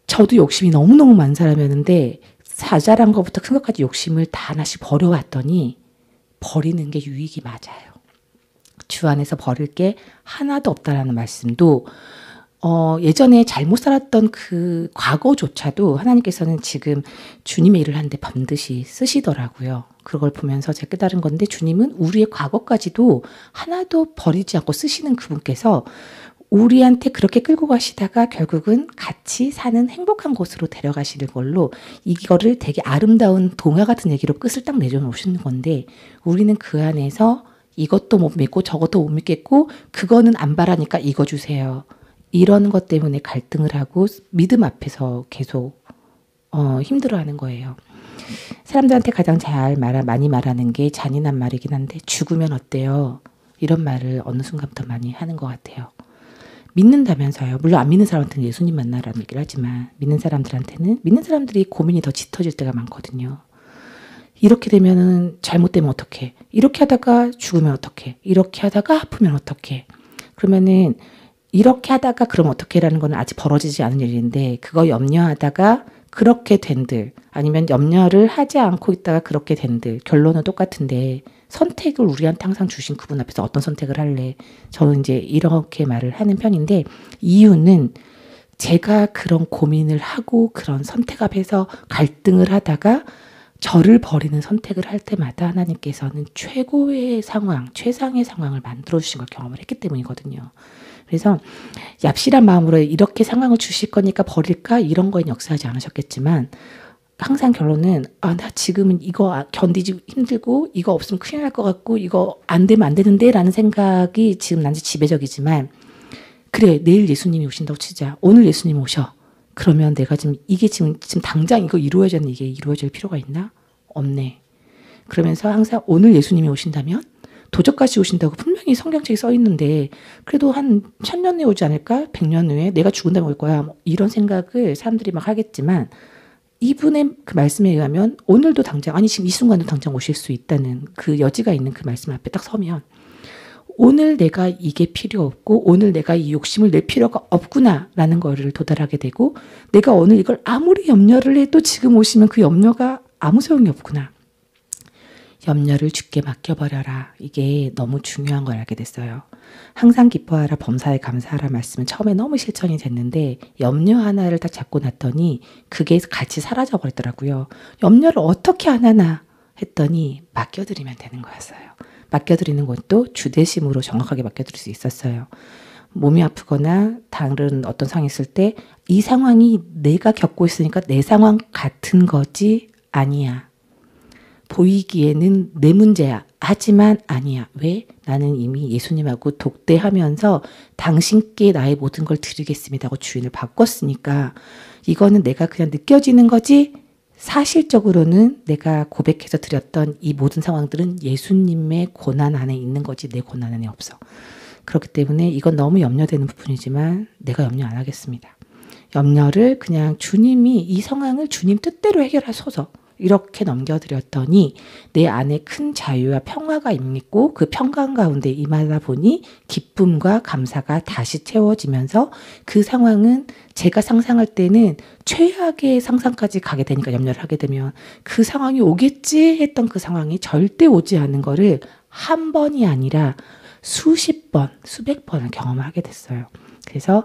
저도 욕심이 너무너무 많은 사람이었는데 자잘한 것부터 큰 것까지 욕심을 다 하나씩 버려왔더니 버리는 게 유익이 맞아요. 주 안에서 버릴 게 하나도 없다라는 말씀도 예전에 잘못 살았던 그 과거조차도 하나님께서는 지금 주님의 일을 하는데 반드시 쓰시더라고요. 그걸 보면서 제가 깨달은 건데 주님은 우리의 과거까지도 하나도 버리지 않고 쓰시는 그분께서 우리한테 그렇게 끌고 가시다가 결국은 같이 사는 행복한 곳으로 데려가시는 걸로 이거를 되게 아름다운 동화 같은 얘기로 끝을 딱 내줘놓으시는 건데 우리는 그 안에서 이것도 못 믿고 저것도 못 믿겠고 그거는 안 바라니까 이거 주세요. 이런 것 때문에 갈등을 하고 믿음 앞에서 계속 힘들어하는 거예요. 사람들한테 가장 많이 말하는 게 잔인한 말이긴 한데 죽으면 어때요? 이런 말을 어느 순간부터 많이 하는 것 같아요. 믿는다면서요. 물론 안 믿는 사람한테는 예수님 만나라는 얘기를 하지만 믿는 사람들이 고민이 더 짙어질 때가 많거든요. 이렇게 되면은 잘못되면 어떡해? 이렇게 하다가 죽으면 어떡해? 이렇게 하다가 아프면 어떡해? 그러면은 이렇게 하다가 그럼 어떡해라는 건 아직 벌어지지 않은 일인데 그거 염려하다가 그렇게 된들 아니면 염려를 하지 않고 있다가 그렇게 된들 결론은 똑같은데 선택을 우리한테 항상 주신 그분 앞에서 어떤 선택을 할래? 저는 이제 이렇게 말을 하는 편인데 이유는 제가 그런 고민을 하고 그런 선택 앞에서 갈등을 하다가 저를 버리는 선택을 할 때마다 하나님께서는 최고의 상황, 최상의 상황을 만들어주신 걸 경험을 했기 때문이거든요. 그래서 얍실한 마음으로 이렇게 상황을 주실 거니까 버릴까? 이런 거엔 역사하지 않으셨겠지만 항상 결론은 나 지금은 이거 견디지 힘들고 이거 없으면 큰일 날 것 같고 이거 안 되면 안 되는데 라는 생각이 지금 난지 지배적이지만 그래 내일 예수님이 오신다고 치자. 오늘 예수님이 오셔. 그러면 내가 지금 당장 이거 이루어져야 되는 이게 이루어질 필요가 있나? 없네. 그러면서 항상 오늘 예수님이 오신다면 도적같이 오신다고 분명히 성경책에 써 있는데 그래도 한 1000년 후에 오지 않을까? 100년 후에 내가 죽은 다음에 올 거야. 뭐 이런 생각을 사람들이 막 하겠지만 이분의 그 말씀에 의하면 오늘도 당장 지금 이 순간도 당장 오실 수 있다는 그 여지가 있는 그 말씀 앞에 딱 서면 오늘 내가 이게 필요 없고 오늘 내가 이 욕심을 낼 필요가 없구나라는 거를 도달하게 되고 내가 오늘 이걸 아무리 염려를 해도 지금 오시면 그 염려가 아무 소용이 없구나. 염려를 주께 맡겨버려라. 이게 너무 중요한 걸 알게 됐어요. 항상 기뻐하라 범사에 감사하라 말씀은 처음에 너무 실천이 됐는데 염려 하나를 딱 잡고 났더니 그게 같이 사라져 버리더라고요. 염려를 어떻게 안 하나 했더니 맡겨드리면 되는 거였어요. 맡겨드리는 것도 주대심으로 정확하게 맡겨드릴 수 있었어요. 몸이 아프거나 다른 어떤 상황이 있을 때 이 상황이 내가 겪고 있으니까 내 상황 같은 거지 아니야. 보이기에는 내 문제야. 하지만 아니야. 왜? 나는 이미 예수님하고 독대하면서 당신께 나의 모든 걸 드리겠습니다 하고 주인을 바꿨으니까 이거는 내가 그냥 느껴지는 거지 사실적으로는 내가 고백해서 드렸던 이 모든 상황들은 예수님의 고난 안에 있는 거지 내 고난 안에 없어. 그렇기 때문에 이건 너무 염려되는 부분이지만 내가 염려 안 하겠습니다. 염려를 그냥 주님이 이 상황을 주님 뜻대로 해결하소서 이렇게 넘겨드렸더니 내 안에 큰 자유와 평화가 있고 그 평강 가운데 임하다 보니 기쁨과 감사가 다시 채워지면서 그 상황은 제가 상상할 때는 최악의 상상까지 가게 되니까 염려를 하게 되면 그 상황이 오겠지 했던 그 상황이 절대 오지 않는 거를 한 번이 아니라 수십 번, 수백 번을 경험을 하게 됐어요. 그래서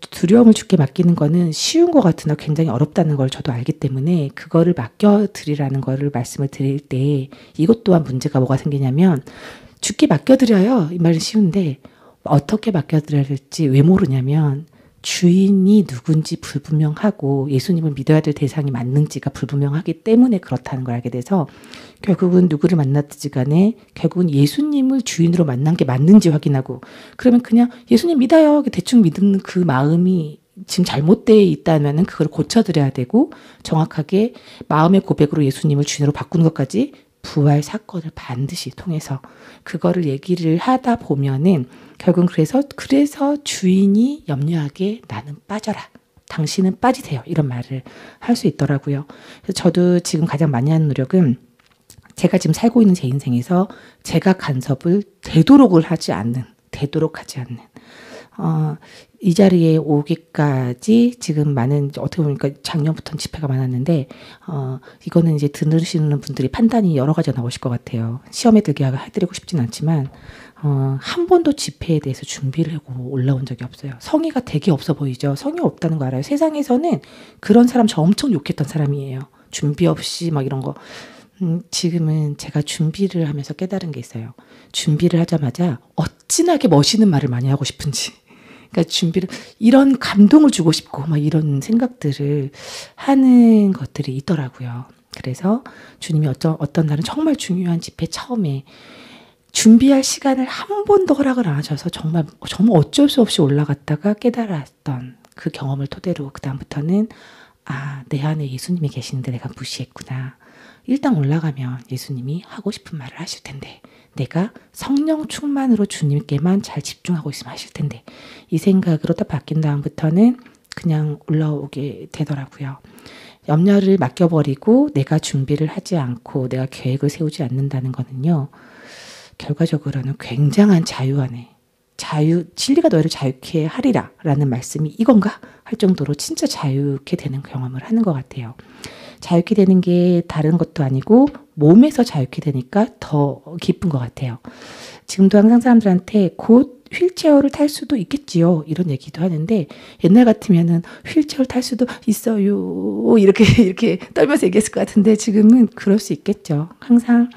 두려움을 주께 맡기는 거는 쉬운 것 같으나 굉장히 어렵다는 걸 저도 알기 때문에 그거를 맡겨드리라는 거를 말씀을 드릴 때 이것 또한 문제가 뭐가 생기냐면 주께 맡겨드려요. 이 말은 쉬운데 어떻게 맡겨드려야 될지 왜 모르냐면 주인이 누군지 불분명하고 예수님을 믿어야 될 대상이 맞는지가 불분명하기 때문에 그렇다는 걸 알게 돼서 결국은 누구를 만났든지 간에 결국은 예수님을 주인으로 만난 게 맞는지 확인하고 그러면 그냥 예수님 믿어요. 대충 믿는 그 마음이 지금 잘못되어 있다면 그걸 고쳐드려야 되고 정확하게 마음의 고백으로 예수님을 주인으로 바꾸는 것까지 부활 사건을 반드시 통해서 그거를 얘기를 하다 보면은 결국은 그래서 주인이 염려하게 나는 빠져라. 당신은 빠지세요. 이런 말을 할 수 있더라고요. 그래서 저도 지금 가장 많이 하는 노력은 제가 지금 살고 있는 제 인생에서 제가 간섭을 되도록 하지 않는 이 자리에 오기까지 지금 많은 어떻게 보니까 작년부터는 집회가 많았는데 이거는 이제 들으시는 분들이 판단이 여러 가지가 나오실 것 같아요. 시험에 들게 해드리고 싶진 않지만 한 번도 집회에 대해서 준비를 하고 올라온 적이 없어요. 성의가 되게 없어 보이죠. 성의 없다는 거 알아요. 세상에서는 그런 사람 저 엄청 욕했던 사람이에요. 준비 없이 막 이런 거. 지금은 제가 준비를 하면서 깨달은 게 있어요. 준비를 하자마자 어찌나게 멋있는 말을 많이 하고 싶은지. 그러니까 이런 감동을 주고 싶고 막 이런 생각들을 하는 것들이 있더라고요. 그래서 주님이 어떤 날은 정말 중요한 집회 처음에 준비할 시간을 한 번도 허락을 안 하셔서 정말 어쩔 수 없이 올라갔다가 깨달았던 그 경험을 토대로 그다음부터는 내 안에 예수님이 계시는데 내가 무시했구나. 일단 올라가면 예수님이 하고 싶은 말을 하실 텐데 내가 성령 충만으로 주님께만 잘 집중하고 있으면 하실 텐데 이 생각으로 딱 바뀐 다음부터는 그냥 올라오게 되더라고요. 염려를 맡겨버리고 내가 준비를 하지 않고 내가 계획을 세우지 않는다는 거는요. 결과적으로는 굉장한 자유 안에 진리가 너희를 자유케 하리라 라는 말씀이 이건가? 할 정도로 진짜 자유케 되는 경험을 하는 것 같아요. 자유케 되는 게 다른 것도 아니고 몸에서 자유케 되니까 더 기쁜 것 같아요. 지금도 항상 사람들한테 곧 휠체어를 탈 수도 있겠지요. 이런 얘기도 하는데 옛날 같으면은 휠체어를 탈 수도 있어요. 이렇게 떨면서 얘기했을 것 같은데 지금은 그럴 수 있겠죠. 항상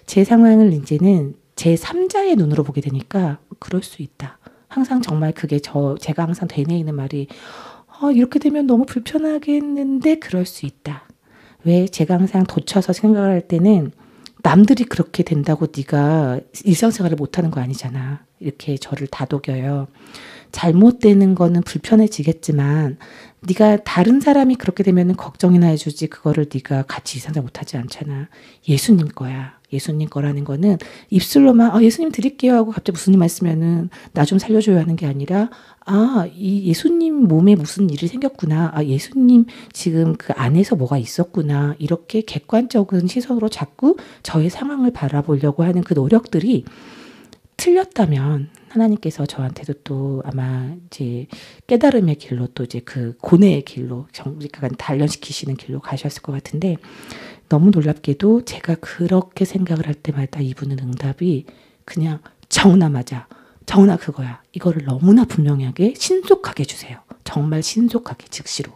제 상황을 이제는 제 3자의 눈으로 보게 되니까 그럴 수 있다. 항상 정말 그게 제가 항상 되뇌이는 말이 이렇게 되면 너무 불편하겠는데 그럴 수 있다. 왜 제가 항상 돋쳐서 생각을 할 때는 남들이 그렇게 된다고 네가 일상생활을 못하는 거 아니잖아. 이렇게 저를 다독여요. 잘못되는 거는 불편해지겠지만 네가 다른 사람이 그렇게 되면 걱정이나 해주지 그거를 네가 같이 일상생활 못하지 않잖아. 예수님 거야. 예수님 거라는 거는 입술로만 예수님 드릴게요 하고 갑자기 무슨 일 말씀하면은 나 좀 살려줘야 하는 게 아니라 이 예수님 몸에 무슨 일이 생겼구나. 예수님 지금 그 안에서 뭐가 있었구나. 이렇게 객관적인 시선으로 자꾸 저의 상황을 바라보려고 하는 그 노력들이 틀렸다면 하나님께서 저한테도 또 아마 이제 깨달음의 길로 또 이제 그 고뇌의 길로 약간 단련시키시는 길로 가셨을 것 같은데, 너무 놀랍게도 제가 그렇게 생각을 할 때마다 이분은 응답이 그냥 정나마자 정나 그거야. 이거를 너무나 분명하게 신속하게 주세요. 정말 신속하게 즉시로.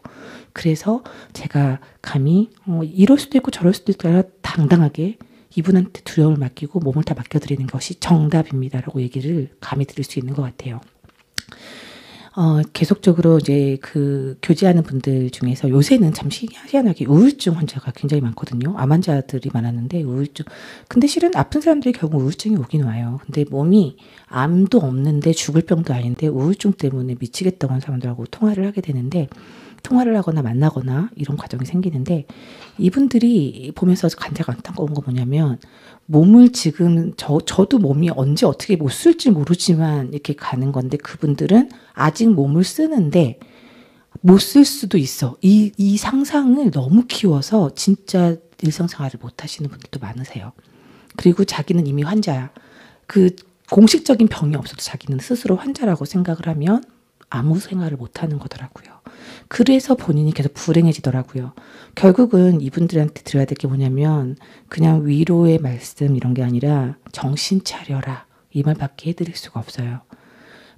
그래서 제가 감히 이럴 수도 있고 저럴 수도 있고 당당하게 이분한테 두려움을 맡기고 몸을 다 맡겨드리는 것이 정답입니다라고 얘기를 감히 드릴 수 있는 것 같아요. 계속적으로 이제 그 교제하는 분들 중에서 요새는 참 희한하게 우울증 환자가 굉장히 많거든요. 암 환자들이 많았는데 우울증. 근데 실은 아픈 사람들이 결국 우울증이 오긴 와요. 근데 몸이 암도 없는데 죽을 병도 아닌데 우울증 때문에 미치겠다고 하는 사람들하고 통화를 하게 되는데, 통화를 하거나 만나거나 이런 과정이 생기는데, 이분들이 보면서 간제가 안타까운 거 뭐냐면, 몸을 지금 저도 몸이 언제 어떻게 못 쓸지 모르지만 이렇게 가는 건데, 그분들은 아직 몸을 쓰는데 못 쓸 수도 있어. 이 상상을 너무 키워서 진짜 일상생활을 못 하시는 분들도 많으세요. 그리고 자기는 이미 환자야. 그 공식적인 병이 없어도 자기는 스스로 환자라고 생각을 하면 아무 생활을 못 하는 거더라고요. 그래서 본인이 계속 불행해지더라고요. 결국은 이분들한테 드려야 될 게 뭐냐면 그냥 위로의 말씀 이런 게 아니라 정신 차려라, 이 말밖에 해드릴 수가 없어요.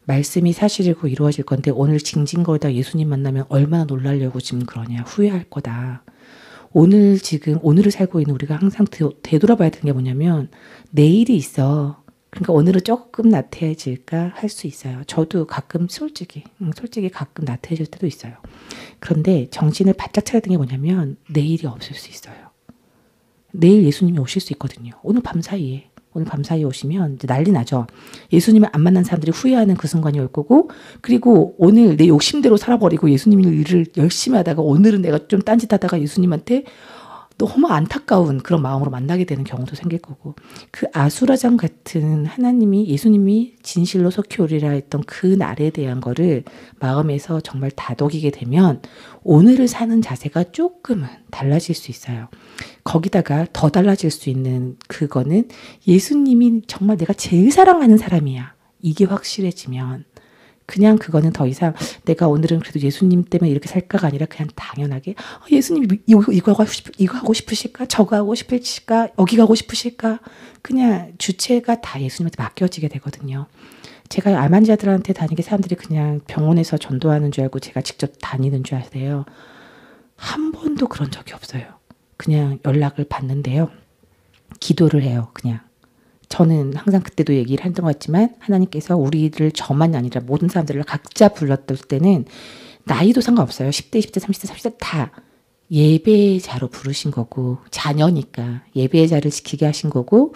말씀이 사실이고 이루어질 건데 오늘 징징거리다 예수님 만나면 얼마나 놀라려고 지금 그러냐, 후회할 거다. 오늘을 살고 있는 우리가 항상 되돌아봐야 되는 게 뭐냐면 내일이 있어. 그러니까 오늘은 조금 나태해질까 할 수 있어요. 저도 가끔 솔직히 가끔 나태해질 때도 있어요. 그런데 정신을 바짝 차려야 되는 게 뭐냐면 내일이 없을 수 있어요. 내일 예수님이 오실 수 있거든요. 오늘 밤 사이에 오시면 이제 난리 나죠. 예수님을 안 만난 사람들이 후회하는 그 순간이 올 거고, 그리고 오늘 내 욕심대로 살아버리고 예수님 일을 열심히 하다가 오늘은 내가 좀 딴짓하다가 예수님한테 너무 안타까운 그런 마음으로 만나게 되는 경우도 생길 거고, 그 아수라장 같은 예수님이 진실로 속히 오리라 했던 그 날에 대한 거를 마음에서 정말 다독이게 되면 오늘을 사는 자세가 조금은 달라질 수 있어요. 거기다가 더 달라질 수 있는 그거는 예수님이 정말 내가 제일 사랑하는 사람이야, 이게 확실해지면 그냥 그거는 더 이상 내가 오늘은 그래도 예수님 때문에 이렇게 살까가 아니라 그냥 당연하게 예수님이 이거 하고 싶으실까? 저거 하고 싶으실까? 여기 가고 싶으실까? 그냥 주체가 다 예수님한테 맡겨지게 되거든요. 제가 암 환자들한테 다니게 사람들이 그냥 병원에서 전도하는 줄 알고 제가 직접 다니는 줄 아세요? 한 번도 그런 적이 없어요. 그냥 연락을 받는데요. 기도를 해요. 그냥. 저는 항상 그때도 얘기를 했던 것 같지만 하나님께서 우리를 저만이 아니라 모든 사람들을 각자 불렀을 때는 나이도 상관없어요. 10대, 20대, 30대, 40대 다 예배자로 부르신 거고, 자녀니까 예배자를 지키게 하신 거고,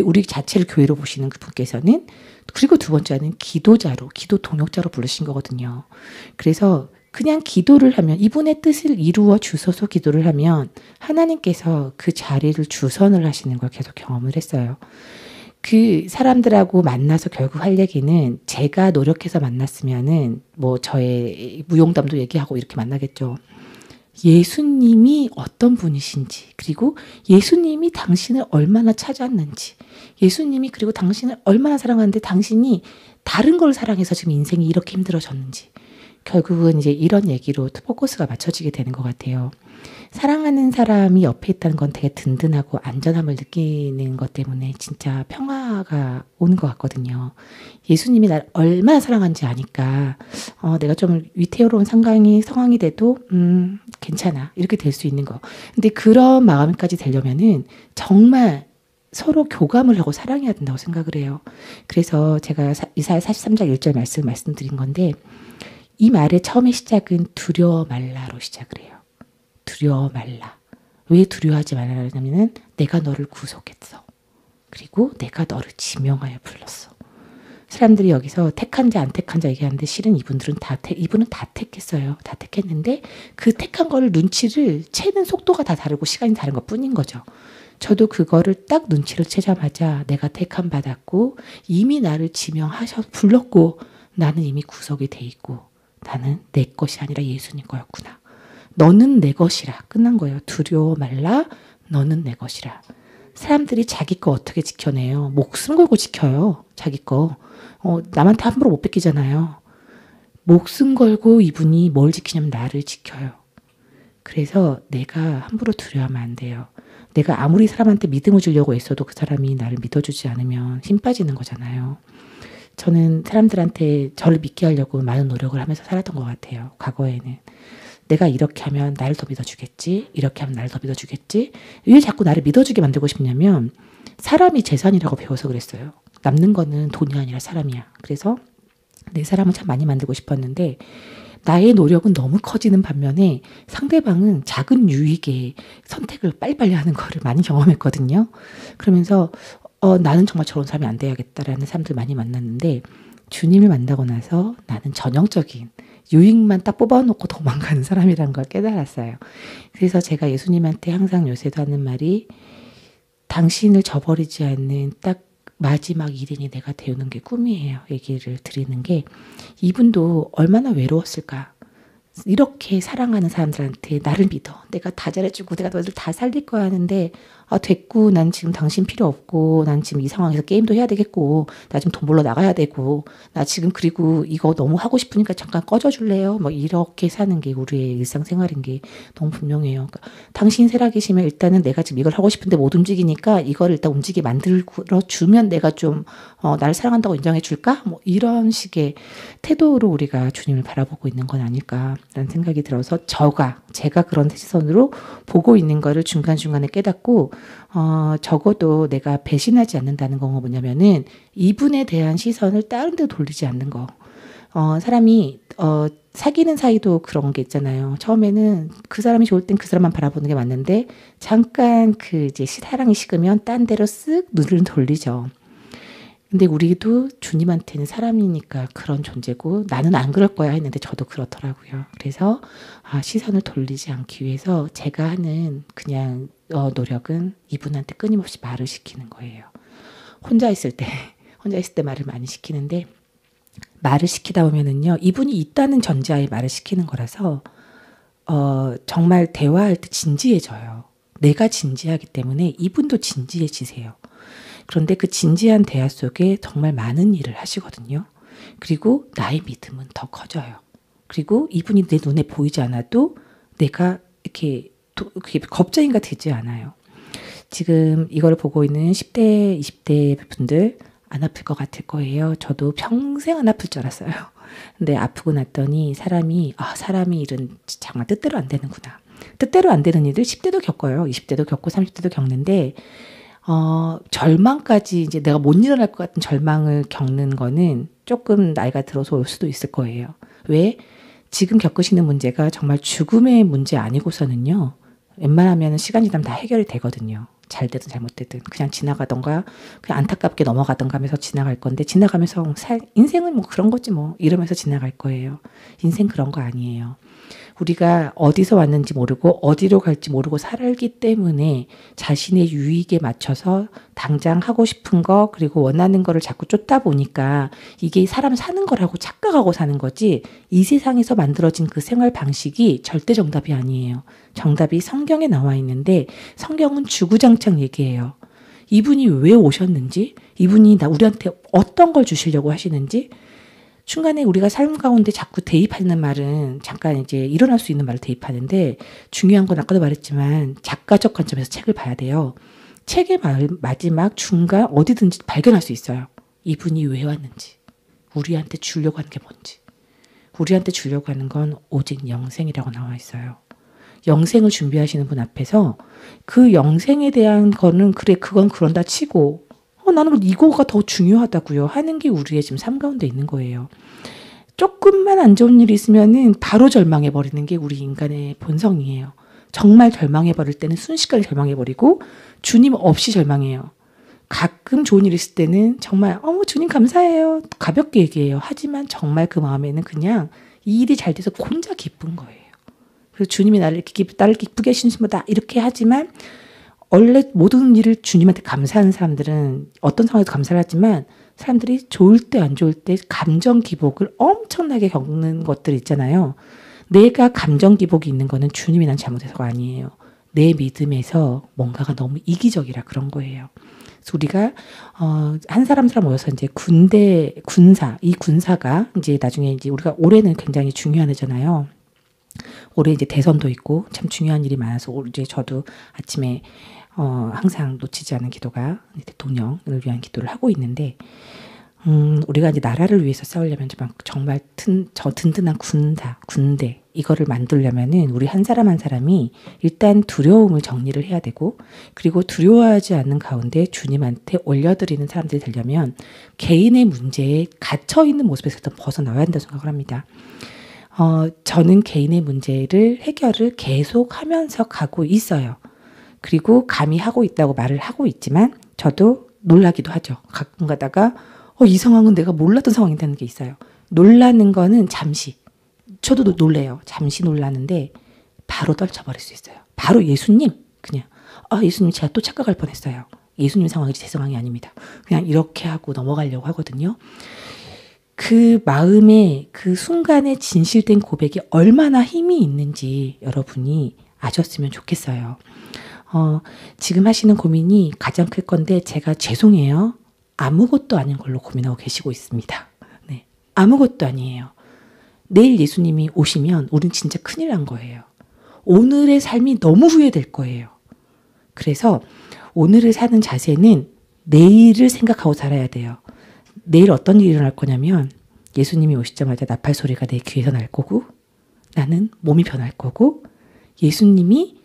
우리 자체를 교회로 보시는 그분께서는, 그리고 두 번째는 기도 동역자로 부르신 거거든요. 그래서 그냥 기도를 하면, 이분의 뜻을 이루어 주소서 기도를 하면 하나님께서 그 자리를 주선을 하시는 걸 계속 경험을 했어요. 그 사람들하고 만나서 결국 할 얘기는, 제가 노력해서 만났으면은 뭐 저의 무용담도 얘기하고 이렇게 만나겠죠. 예수님이 어떤 분이신지, 그리고 예수님이 당신을 얼마나 찾았는지, 예수님이 그리고 당신을 얼마나 사랑하는데 당신이 다른 걸 사랑해서 지금 인생이 이렇게 힘들어졌는지, 결국은 이제 이런 얘기로 포커스가 맞춰지게 되는 것 같아요. 사랑하는 사람이 옆에 있다는 건 되게 든든하고 안전함을 느끼는 것 때문에 진짜 평화가 오는 것 같거든요. 예수님이 날 얼마나 사랑하는지 아니까 내가 좀 위태로운 상황이 돼도 괜찮아, 이렇게 될 수 있는 거. 근데 그런 마음까지 되려면은 정말 서로 교감을 하고 사랑해야 된다고 생각을 해요. 그래서 제가 이사야 43장 1절 말씀드린 건데, 이 말의 처음의 시작은 두려워 말라로 시작을 해요. 두려워 말라. 왜 두려워하지 말라 하냐면은 내가 너를 구속했어. 그리고 내가 너를 지명하여 불렀어. 사람들이 여기서 택한 자 안 택한 자 얘기하는데, 실은 이분은 다 택했어요. 다 택했는데 그 택한 거를 눈치를 채는 속도가 다 다르고 시간이 다른 것 뿐인 거죠. 저도 그거를 딱 눈치를 채자마자 내가 택함 받았고 이미 나를 지명하셔 불렀고 나는 이미 구속이 돼 있고 나는 내 것이 아니라 예수님 거였구나. 너는 내 것이라. 끝난 거예요. 두려워 말라. 너는 내 것이라. 사람들이 자기 거 어떻게 지켜내요? 목숨 걸고 지켜요. 자기 거. 남한테 함부로 못 뺏기잖아요. 목숨 걸고 이분이 뭘 지키냐면 나를 지켜요. 그래서 내가 함부로 두려워하면 안 돼요. 내가 아무리 사람한테 믿음을 주려고 했어도 그 사람이 나를 믿어주지 않으면 힘 빠지는 거잖아요. 저는 사람들한테 저를 믿게 하려고 많은 노력을 하면서 살았던 것 같아요. 과거에는. 내가 이렇게 하면 나를 더 믿어주겠지. 이렇게 하면 나를 더 믿어주겠지. 왜 자꾸 나를 믿어주게 만들고 싶냐면 사람이 재산이라고 배워서 그랬어요. 남는 거는 돈이 아니라 사람이야. 그래서 내 사람을 참 많이 만들고 싶었는데 나의 노력은 너무 커지는 반면에 상대방은 작은 유익에 선택을 빨리빨리 하는 거를 많이 경험했거든요. 그러면서 나는 정말 저런 사람이 안 돼야겠다라는 사람들 많이 만났는데 주님을 만나고 나서 나는 전형적인 유익만 딱 뽑아놓고 도망가는 사람이라는 걸 깨달았어요. 그래서 제가 예수님한테 항상 요새도 하는 말이 당신을 저버리지 않는 딱 마지막 일인이 내가 되는 게 꿈이에요. 얘기를 드리는 게 이분도 얼마나 외로웠을까. 이렇게 사랑하는 사람들한테 나를 믿어. 내가 다 잘해주고 내가 너희들 다 살릴 거야 하는데 됐고 난 지금 당신 필요 없고 난 지금 이 상황에서 게임도 해야 되겠고 나 지금 돈 벌러 나가야 되고 나 지금 그리고 이거 너무 하고 싶으니까 잠깐 꺼져줄래요? 뭐 이렇게 사는 게 우리의 일상생활인 게 너무 분명해요. 그러니까 당신 살아계시면 일단은 내가 지금 이걸 하고 싶은데 못 움직이니까 이걸 일단 움직이게 만들어 주면 내가 좀 나를 사랑한다고 인정해 줄까? 뭐 이런 식의 태도로 우리가 주님을 바라보고 있는 건 아닐까라는 생각이 들어서 제가 그런 시선으로 보고 있는 거를 중간중간에 깨닫고 적어도 내가 배신하지 않는다는 건 뭐냐면은 이분에 대한 시선을 다른 데 돌리지 않는 거. 사람이 사귀는 사이도 그런 게 있잖아요. 처음에는 그 사람이 좋을 땐 그 사람만 바라보는 게 맞는데 잠깐 그 이제 사랑이 식으면 딴 데로 쓱 눈을 돌리죠. 근데 우리도 주님한테는 사람이니까 그런 존재고 나는 안 그럴 거야 했는데 저도 그렇더라고요. 그래서 시선을 돌리지 않기 위해서 제가 하는 그냥 노력은 이분한테 끊임없이 말을 시키는 거예요. 혼자 있을 때 말을 많이 시키는데 말을 시키다 보면은요. 이분이 있다는 전제하에 말을 시키는 거라서 정말 대화할 때 진지해져요. 내가 진지하기 때문에 이분도 진지해지세요. 그런데 그 진지한 대화 속에 정말 많은 일을 하시거든요. 그리고 나의 믿음은 더 커져요. 그리고 이분이 내 눈에 보이지 않아도 내가 이렇게 겁쟁이가 되지 않아요. 지금 이걸 보고 있는 10대, 20대 분들 안 아플 것 같을 거예요. 저도 평생 안 아플 줄 알았어요. 근데 아프고 났더니 사람이 일은 정말 뜻대로 안 되는구나. 뜻대로 안 되는 일을 10대도 겪어요. 20대도 겪고 30대도 겪는데 절망까지 이제 내가 못 일어날 것 같은 절망을 겪는 거는 조금 나이가 들어서 올 수도 있을 거예요. 왜? 지금 겪으시는 문제가 정말 죽음의 문제 아니고서는요. 웬만하면 시간이 지나면 다 해결이 되거든요. 잘 되든 잘못되든 그냥 지나가던가 그냥 안타깝게 넘어가던가 하면서 지나갈 건데 지나가면서 인생은 뭐 그런 거지 뭐 이러면서 지나갈 거예요. 인생 그런 거 아니에요. 우리가 어디서 왔는지 모르고 어디로 갈지 모르고 살기 때문에 자신의 유익에 맞춰서 당장 하고 싶은 거 그리고 원하는 거를 자꾸 쫓다 보니까 이게 사람 사는 거라고 착각하고 사는 거지 이 세상에서 만들어진 그 생활 방식이 절대 정답이 아니에요. 정답이 성경에 나와 있는데 성경은 주구장창 얘기해요. 이분이 왜 오셨는지 이분이 우리한테 어떤 걸 주시려고 하시는지 중간에 우리가 삶 가운데 자꾸 대입하는 말은 잠깐 이제 일어날 수 있는 말을 대입하는데 중요한 건 아까도 말했지만 작가적 관점에서 책을 봐야 돼요. 책의 마지막 중간 어디든지 발견할 수 있어요. 이분이 왜 왔는지 우리한테 주려고 하는 게 뭔지 우리한테 주려고 하는 건 오직 영생이라고 나와 있어요. 영생을 준비하시는 분 앞에서 그 영생에 대한 거는 그래 그건 그런다 치고 나는 이거가 더 중요하다고요 하는 게 우리의 지금 삶 가운데 있는 거예요. 조금만 안 좋은 일이 있으면은 바로 절망해버리는 게 우리 인간의 본성이에요. 정말 절망해버릴 때는 순식간에 절망해버리고 주님 없이 절망해요. 가끔 좋은 일 있을 때는 정말 주님 감사해요 가볍게 얘기해요. 하지만 정말 그 마음에는 그냥 이 일이 잘 돼서 혼자 기쁜 거예요. 그래서 주님이 나를 기쁘게 하시는다 이렇게 하지만 원래 모든 일을 주님한테 감사하는 사람들은 어떤 상황에서 감사를 하지만 사람들이 좋을 때 안 좋을 때 감정 기복을 엄청나게 겪는 것들 있잖아요. 내가 감정 기복이 있는 거는 주님이 난 잘못해서가 아니에요. 내 믿음에서 뭔가가 너무 이기적이라 그런 거예요. 그래서 우리가 한 사람 모여서 이제 이 군사가 이제 나중에 이제 우리가 올해는 굉장히 중요한 해잖아요. 올해 이제 대선도 있고 참 중요한 일이 많아서 이제 저도 아침에 항상 놓치지 않은 기도가 대통령을 위한 기도를 하고 있는데, 우리가 이제 나라를 위해서 싸우려면 정말 든든한 군대 이거를 만들려면은 우리 한 사람 한 사람이 일단 두려움을 정리를 해야 되고, 그리고 두려워하지 않는 가운데 주님한테 올려드리는 사람들이 되려면 개인의 문제에 갇혀 있는 모습에서 벗어나야 한다고 생각을 합니다. 저는 개인의 문제를 해결을 계속 하면서 가고 있어요. 그리고 감히 하고 있다고 말을 하고 있지만 저도 놀라기도 하죠. 가끔 가다가 이 상황은 내가 몰랐던 상황이라는 게 있어요. 놀라는 거는 잠시, 저도 놀래요. 잠시 놀라는데 바로 떨쳐버릴 수 있어요. 바로 예수님, 그냥 예수님 제가 또 착각할 뻔했어요. 예수님 상황이 제 상황이 아닙니다. 그냥 이렇게 하고 넘어가려고 하거든요. 그 마음에 그 순간에 진실된 고백이 얼마나 힘이 있는지 여러분이 아셨으면 좋겠어요. 지금 하시는 고민이 가장 클 건데 제가 죄송해요. 아무것도 아닌 걸로 고민하고 계시고 있습니다. 네, 아무것도 아니에요. 내일 예수님이 오시면 우린 진짜 큰일 난 거예요. 오늘의 삶이 너무 후회될 거예요. 그래서 오늘을 사는 자세는 내일을 생각하고 살아야 돼요. 내일 어떤 일이 일어날 거냐면 예수님이 오시자마자 나팔 소리가 내 귀에서 날 거고, 나는 몸이 변할 거고, 예수님이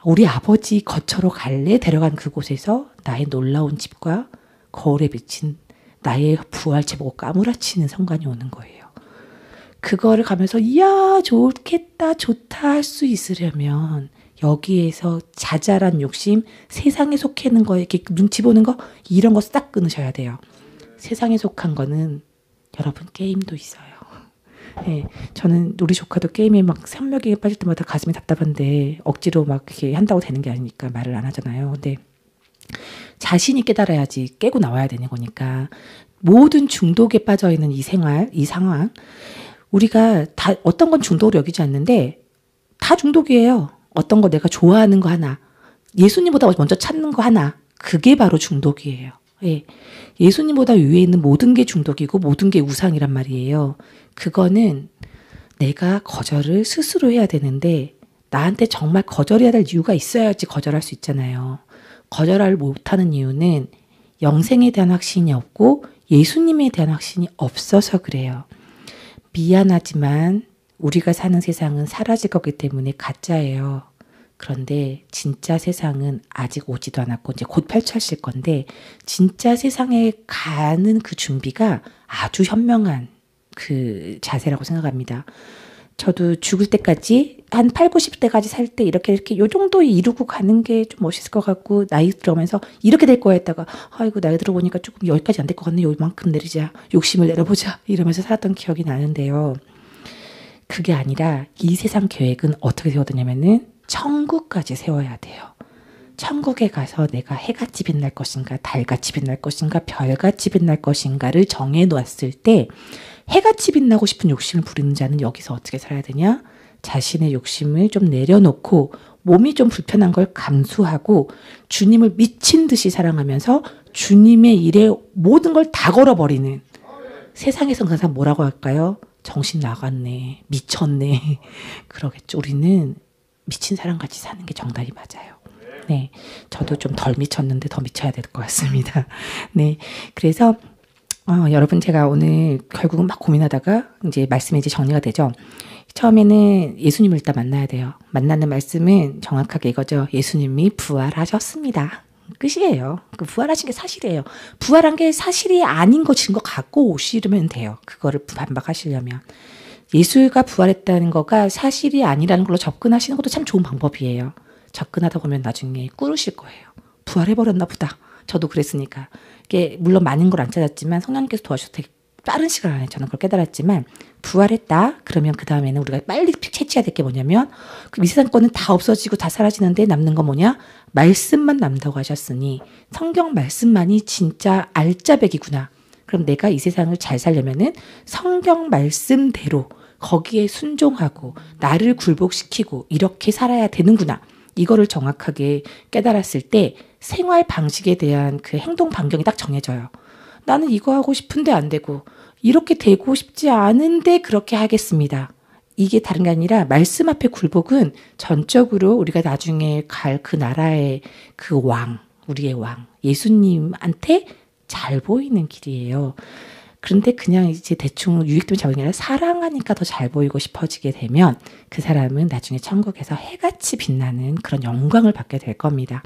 우리 아버지 거처로 갈래 데려간 그곳에서 나의 놀라운 집과 거울에 비친 나의 부활체 보고 까무라치는 순간이 오는 거예요. 그거를 가면서 이야 좋겠다 좋다 할 수 있으려면 여기에서 자잘한 욕심, 세상에 속해 있는 거에 이렇게 눈치 보는 거, 이런 거 싹 끊으셔야 돼요. 세상에 속한 거는 여러분 게임도 있어요. 네, 저는 우리 조카도 게임에 막 선명하게 빠질 때마다 가슴이 답답한데 억지로 막 이렇게 한다고 되는 게 아니니까 말을 안 하잖아요. 근데 자신이 깨달아야지 깨고 나와야 되는 거니까 모든 중독에 빠져 있는 이 생활, 이 상황, 우리가 다 어떤 건 중독으로 여기지 않는데 다 중독이에요. 어떤 거 내가 좋아하는 거 하나, 예수님보다 먼저 찾는 거 하나, 그게 바로 중독이에요. 예. 예수님보다 위에 있는 모든 게 중독이고 모든 게 우상이란 말이에요. 그거는 내가 거절을 스스로 해야 되는데 나한테 정말 거절해야 될 이유가 있어야지 거절할 수 있잖아요. 거절을 못하는 이유는 영생에 대한 확신이 없고 예수님에 대한 확신이 없어서 그래요. 미안하지만 우리가 사는 세상은 사라질 거기 때문에 가짜예요. 그런데 진짜 세상은 아직 오지도 않았고 이제 곧 펼쳐질 건데, 진짜 세상에 가는 그 준비가 아주 현명한 그 자세라고 생각합니다. 저도 죽을 때까지 한 8, 90대까지 살 때 이렇게 요 정도 이루고 가는 게 좀 멋있을 것 같고, 나이 들어오면서 이렇게 될 거야 했다가 아이고 나이 들어보니까 조금 여기까지 안 될 것 같네, 요만큼 내리자, 욕심을 내려보자 이러면서 살았던 기억이 나는데요. 그게 아니라 이 세상 계획은 어떻게 세워두냐면은 천국까지 세워야 돼요. 천국에 가서 내가 해같이 빛날 것인가, 달같이 빛날 것인가, 별같이 빛날 것인가를 정해놓았을 때 해같이 빛나고 싶은 욕심을 부리는 자는 여기서 어떻게 살아야 되냐? 자신의 욕심을 좀 내려놓고 몸이 좀 불편한 걸 감수하고 주님을 미친 듯이 사랑하면서 주님의 일에 모든 걸 다 걸어버리는, 세상에서 그 사람 뭐라고 할까요? 정신 나갔네, 미쳤네 그러겠죠. 우리는 미친 사람같이 사는 게 정답이 맞아요. 네, 저도 좀 덜 미쳤는데 더 미쳐야 될 것 같습니다. 네, 그래서 여러분 제가 오늘 결국은 막 고민하다가 이제 말씀이 이제 정리가 되죠. 처음에는 예수님을 일단 만나야 돼요. 만나는 말씀은 정확하게 이거죠. 예수님이 부활하셨습니다. 끝이에요. 그 부활하신 게 사실이에요. 부활한 게 사실이 아닌 거 증거 갖고 오시면 돼요. 그거를 반박하시려면. 예수가 부활했다는 거가 사실이 아니라는 걸로 접근하시는 것도 참 좋은 방법이에요. 접근하다 보면 나중에 꿇으실 거예요. 부활해버렸나 보다. 저도 그랬으니까. 이게 물론 많은 걸 안 찾았지만 성령님께서 도와주셔서 되게 빠른 시간 안에 저는 그걸 깨달았지만, 부활했다 그러면 그 다음에는 우리가 빨리 채취해야 될 게 뭐냐면, 그 이 세상 거는 다 없어지고 다 사라지는데 남는 건 뭐냐? 말씀만 남다고 하셨으니 성경 말씀만이 진짜 알짜배기구나. 그럼 내가 이 세상을 잘 살려면은 성경 말씀대로 거기에 순종하고 나를 굴복시키고 이렇게 살아야 되는구나. 이거를 정확하게 깨달았을 때 생활 방식에 대한 그 행동 반경이 딱 정해져요. 나는 이거 하고 싶은데 안 되고 이렇게 되고 싶지 않은데 그렇게 하겠습니다. 이게 다른 게 아니라 말씀 앞에 굴복은 전적으로 우리가 나중에 갈 그 나라의 그 왕, 우리의 왕, 예수님한테 잘 보이는 길이에요. 그런데 그냥 이제 대충 유익 때문에 잘 보이는 게 아니라 사랑하니까 더 잘 보이고 싶어지게 되면 그 사람은 나중에 천국에서 해같이 빛나는 그런 영광을 받게 될 겁니다.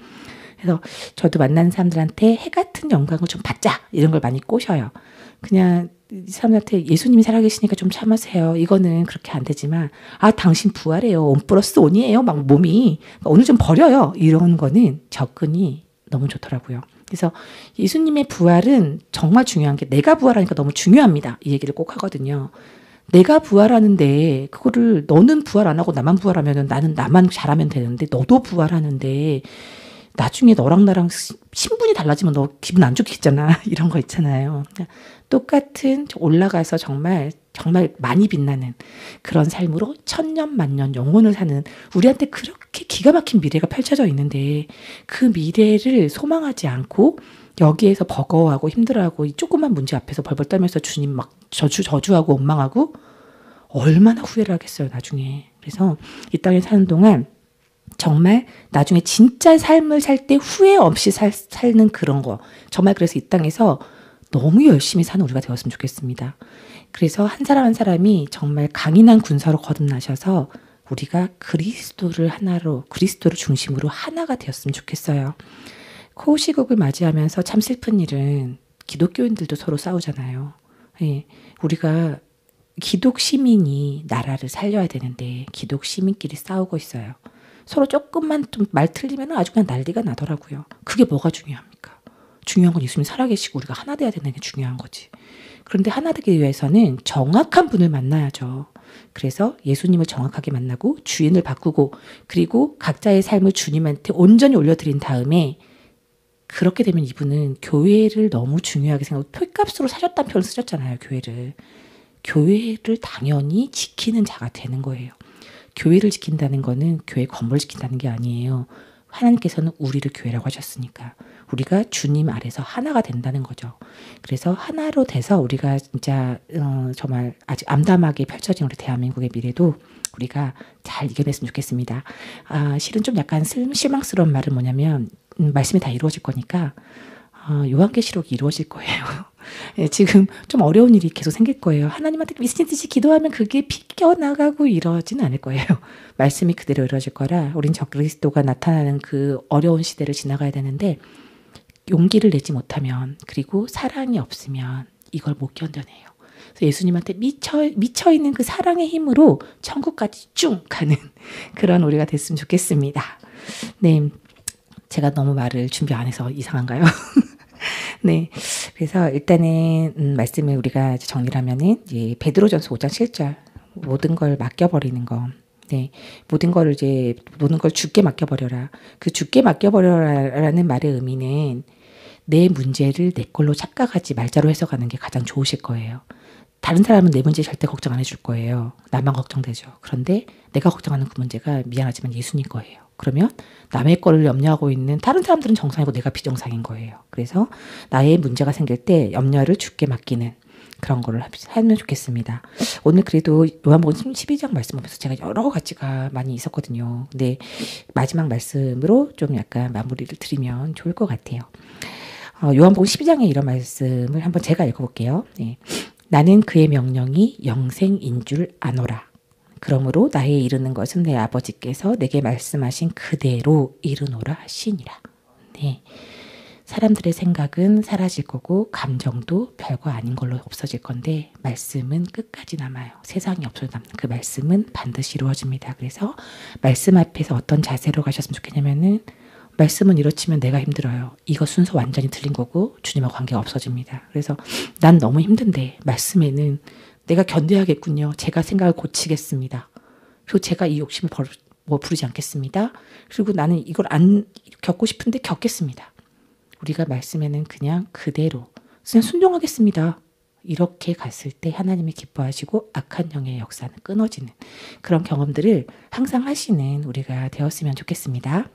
그래서 저도 만나는 사람들한테 해 같은 영광을 좀 받자 이런 걸 많이 꼬셔요. 그냥 이 사람한테 예수님이 살아계시니까 좀 참으세요. 이거는 그렇게 안 되지만 당신 부활해요. 1 플러스 1이에요. 막 몸이 오늘 좀 버려요. 이런 거는 접근이 너무 좋더라고요. 그래서 예수님의 부활은 정말 중요한 게 내가 부활하니까 너무 중요합니다. 이 얘기를 꼭 하거든요. 내가 부활하는데 그거를 너는 부활 안 하고 나만 부활하면 나는 나만 잘하면 되는데 너도 부활하는데 나중에 너랑 나랑 신분이 달라지면 너 기분 안 좋겠잖아. 이런 거 있잖아요. 똑같은 올라가서 정말 많이 빛나는 그런 삶으로 천년 만년 영혼을 사는 우리한테 그렇게 기가 막힌 미래가 펼쳐져 있는데 그 미래를 소망하지 않고 여기에서 버거워하고 힘들어하고 이 조그만 문제 앞에서 벌벌 떨면서 주님 막 저주하고 원망하고 얼마나 후회를 하겠어요. 나중에. 그래서 이 땅에 사는 동안 정말 나중에 진짜 삶을 살 때 후회 없이 살는 그런 거. 정말 그래서 이 땅에서 너무 열심히 사는 우리가 되었으면 좋겠습니다. 그래서 한 사람 한 사람이 정말 강인한 군사로 거듭나셔서 우리가 그리스도를 중심으로 하나가 되었으면 좋겠어요. 코시국을 맞이하면서 참 슬픈 일은 기독교인들도 서로 싸우잖아요. 예, 우리가 기독 시민이 나라를 살려야 되는데 기독 시민끼리 싸우고 있어요. 서로 조금만 좀 말 틀리면 아주 그냥 난리가 나더라고요. 그게 뭐가 중요합니까? 중요한 건 예수님이 살아계시고 우리가 하나 돼야 되는 게 중요한 거지. 그런데 하나 되기 위해서는 정확한 분을 만나야죠. 그래서 예수님을 정확하게 만나고 주인을 바꾸고 그리고 각자의 삶을 주님한테 온전히 올려드린 다음에 그렇게 되면 이분은 교회를 너무 중요하게 생각하고 표값으로 사셨다는 표현을 쓰셨잖아요. 교회를 당연히 지키는 자가 되는 거예요. 교회를 지킨다는 거는 교회 건물을 지킨다는 게 아니에요. 하나님께서는 우리를 교회라고 하셨으니까 우리가 주님 아래서 하나가 된다는 거죠. 그래서 하나로 돼서 우리가 진짜 정말 아직 암담하게 펼쳐진 우리 대한민국의 미래도 우리가 잘 이겨냈으면 좋겠습니다. 실은 좀 약간 실망스러운 말은 뭐냐면 말씀이 다 이루어질 거니까 요한계시록이 이루어질 거예요. 예, 지금 좀 어려운 일이 계속 생길 거예요. 하나님한테 미친 듯이 기도하면 그게 비껴나가고 이러지는 않을 거예요. 말씀이 그대로 이루어질 거라 우린 적그리스도가 나타나는 그 어려운 시대를 지나가야 되는데 용기를 내지 못하면 그리고 사랑이 없으면 이걸 못 견뎌내요. 그래서 예수님한테 미쳐있는 그 사랑의 힘으로 천국까지 쭉 가는 그런 우리가 됐으면 좋겠습니다. 네, 제가 너무 말을 준비 안 해서 이상한가요? 네, 그래서 일단은 말씀을 우리가 정리를 하면은 베드로전서 5장 7절 모든 걸 맡겨버리는 거. 네, 모든 걸 주께 맡겨버려라. 그 주께 맡겨버려라라는 말의 의미는 내 문제를 내 걸로 착각하지 말자로 해석하는 게 가장 좋으실 거예요. 다른 사람은 내 문제 절대 걱정 안 해줄 거예요. 나만 걱정되죠. 그런데 내가 걱정하는 그 문제가 미안하지만 예수님 거예요. 그러면 남의 거를 염려하고 있는 다른 사람들은 정상이고 내가 비정상인 거예요. 그래서 나의 문제가 생길 때 염려를 주께 맡기는 그런 거를 하면 좋겠습니다. 오늘 그래도 요한복음 12장 말씀 보면서 제가 여러 가지가 많이 있었거든요. 근데 마지막 말씀으로 좀 약간 마무리를 드리면 좋을 것 같아요. 요한복음 12장에 이런 말씀을 한번 제가 읽어볼게요. 네. 나는 그의 명령이 영생인 줄 아노라. 그러므로 나의 이르는 것은 내 아버지께서 내게 말씀하신 그대로 이르노라 하시니라. 네. 사람들의 생각은 사라질 거고 감정도 별거 아닌 걸로 없어질 건데 말씀은 끝까지 남아요. 세상이 없어도 남는 그 말씀은 반드시 이루어집니다. 그래서 말씀 앞에서 어떤 자세로 가셨으면 좋겠냐면은 말씀은 이렇지만 내가 힘들어요. 이거 순서 완전히 틀린 거고 주님과 관계가 없어집니다. 그래서 난 너무 힘든데 말씀에는 내가 견뎌야겠군요. 제가 생각을 고치겠습니다. 그리고 제가 이 욕심을 부리지 않겠습니다. 그리고 나는 이걸 안 겪고 싶은데 겪겠습니다. 우리가 말씀에는 그냥 그대로 그냥 순종하겠습니다. 이렇게 갔을 때 하나님이 기뻐하시고 악한 영의 역사는 끊어지는 그런 경험들을 항상 하시는 우리가 되었으면 좋겠습니다.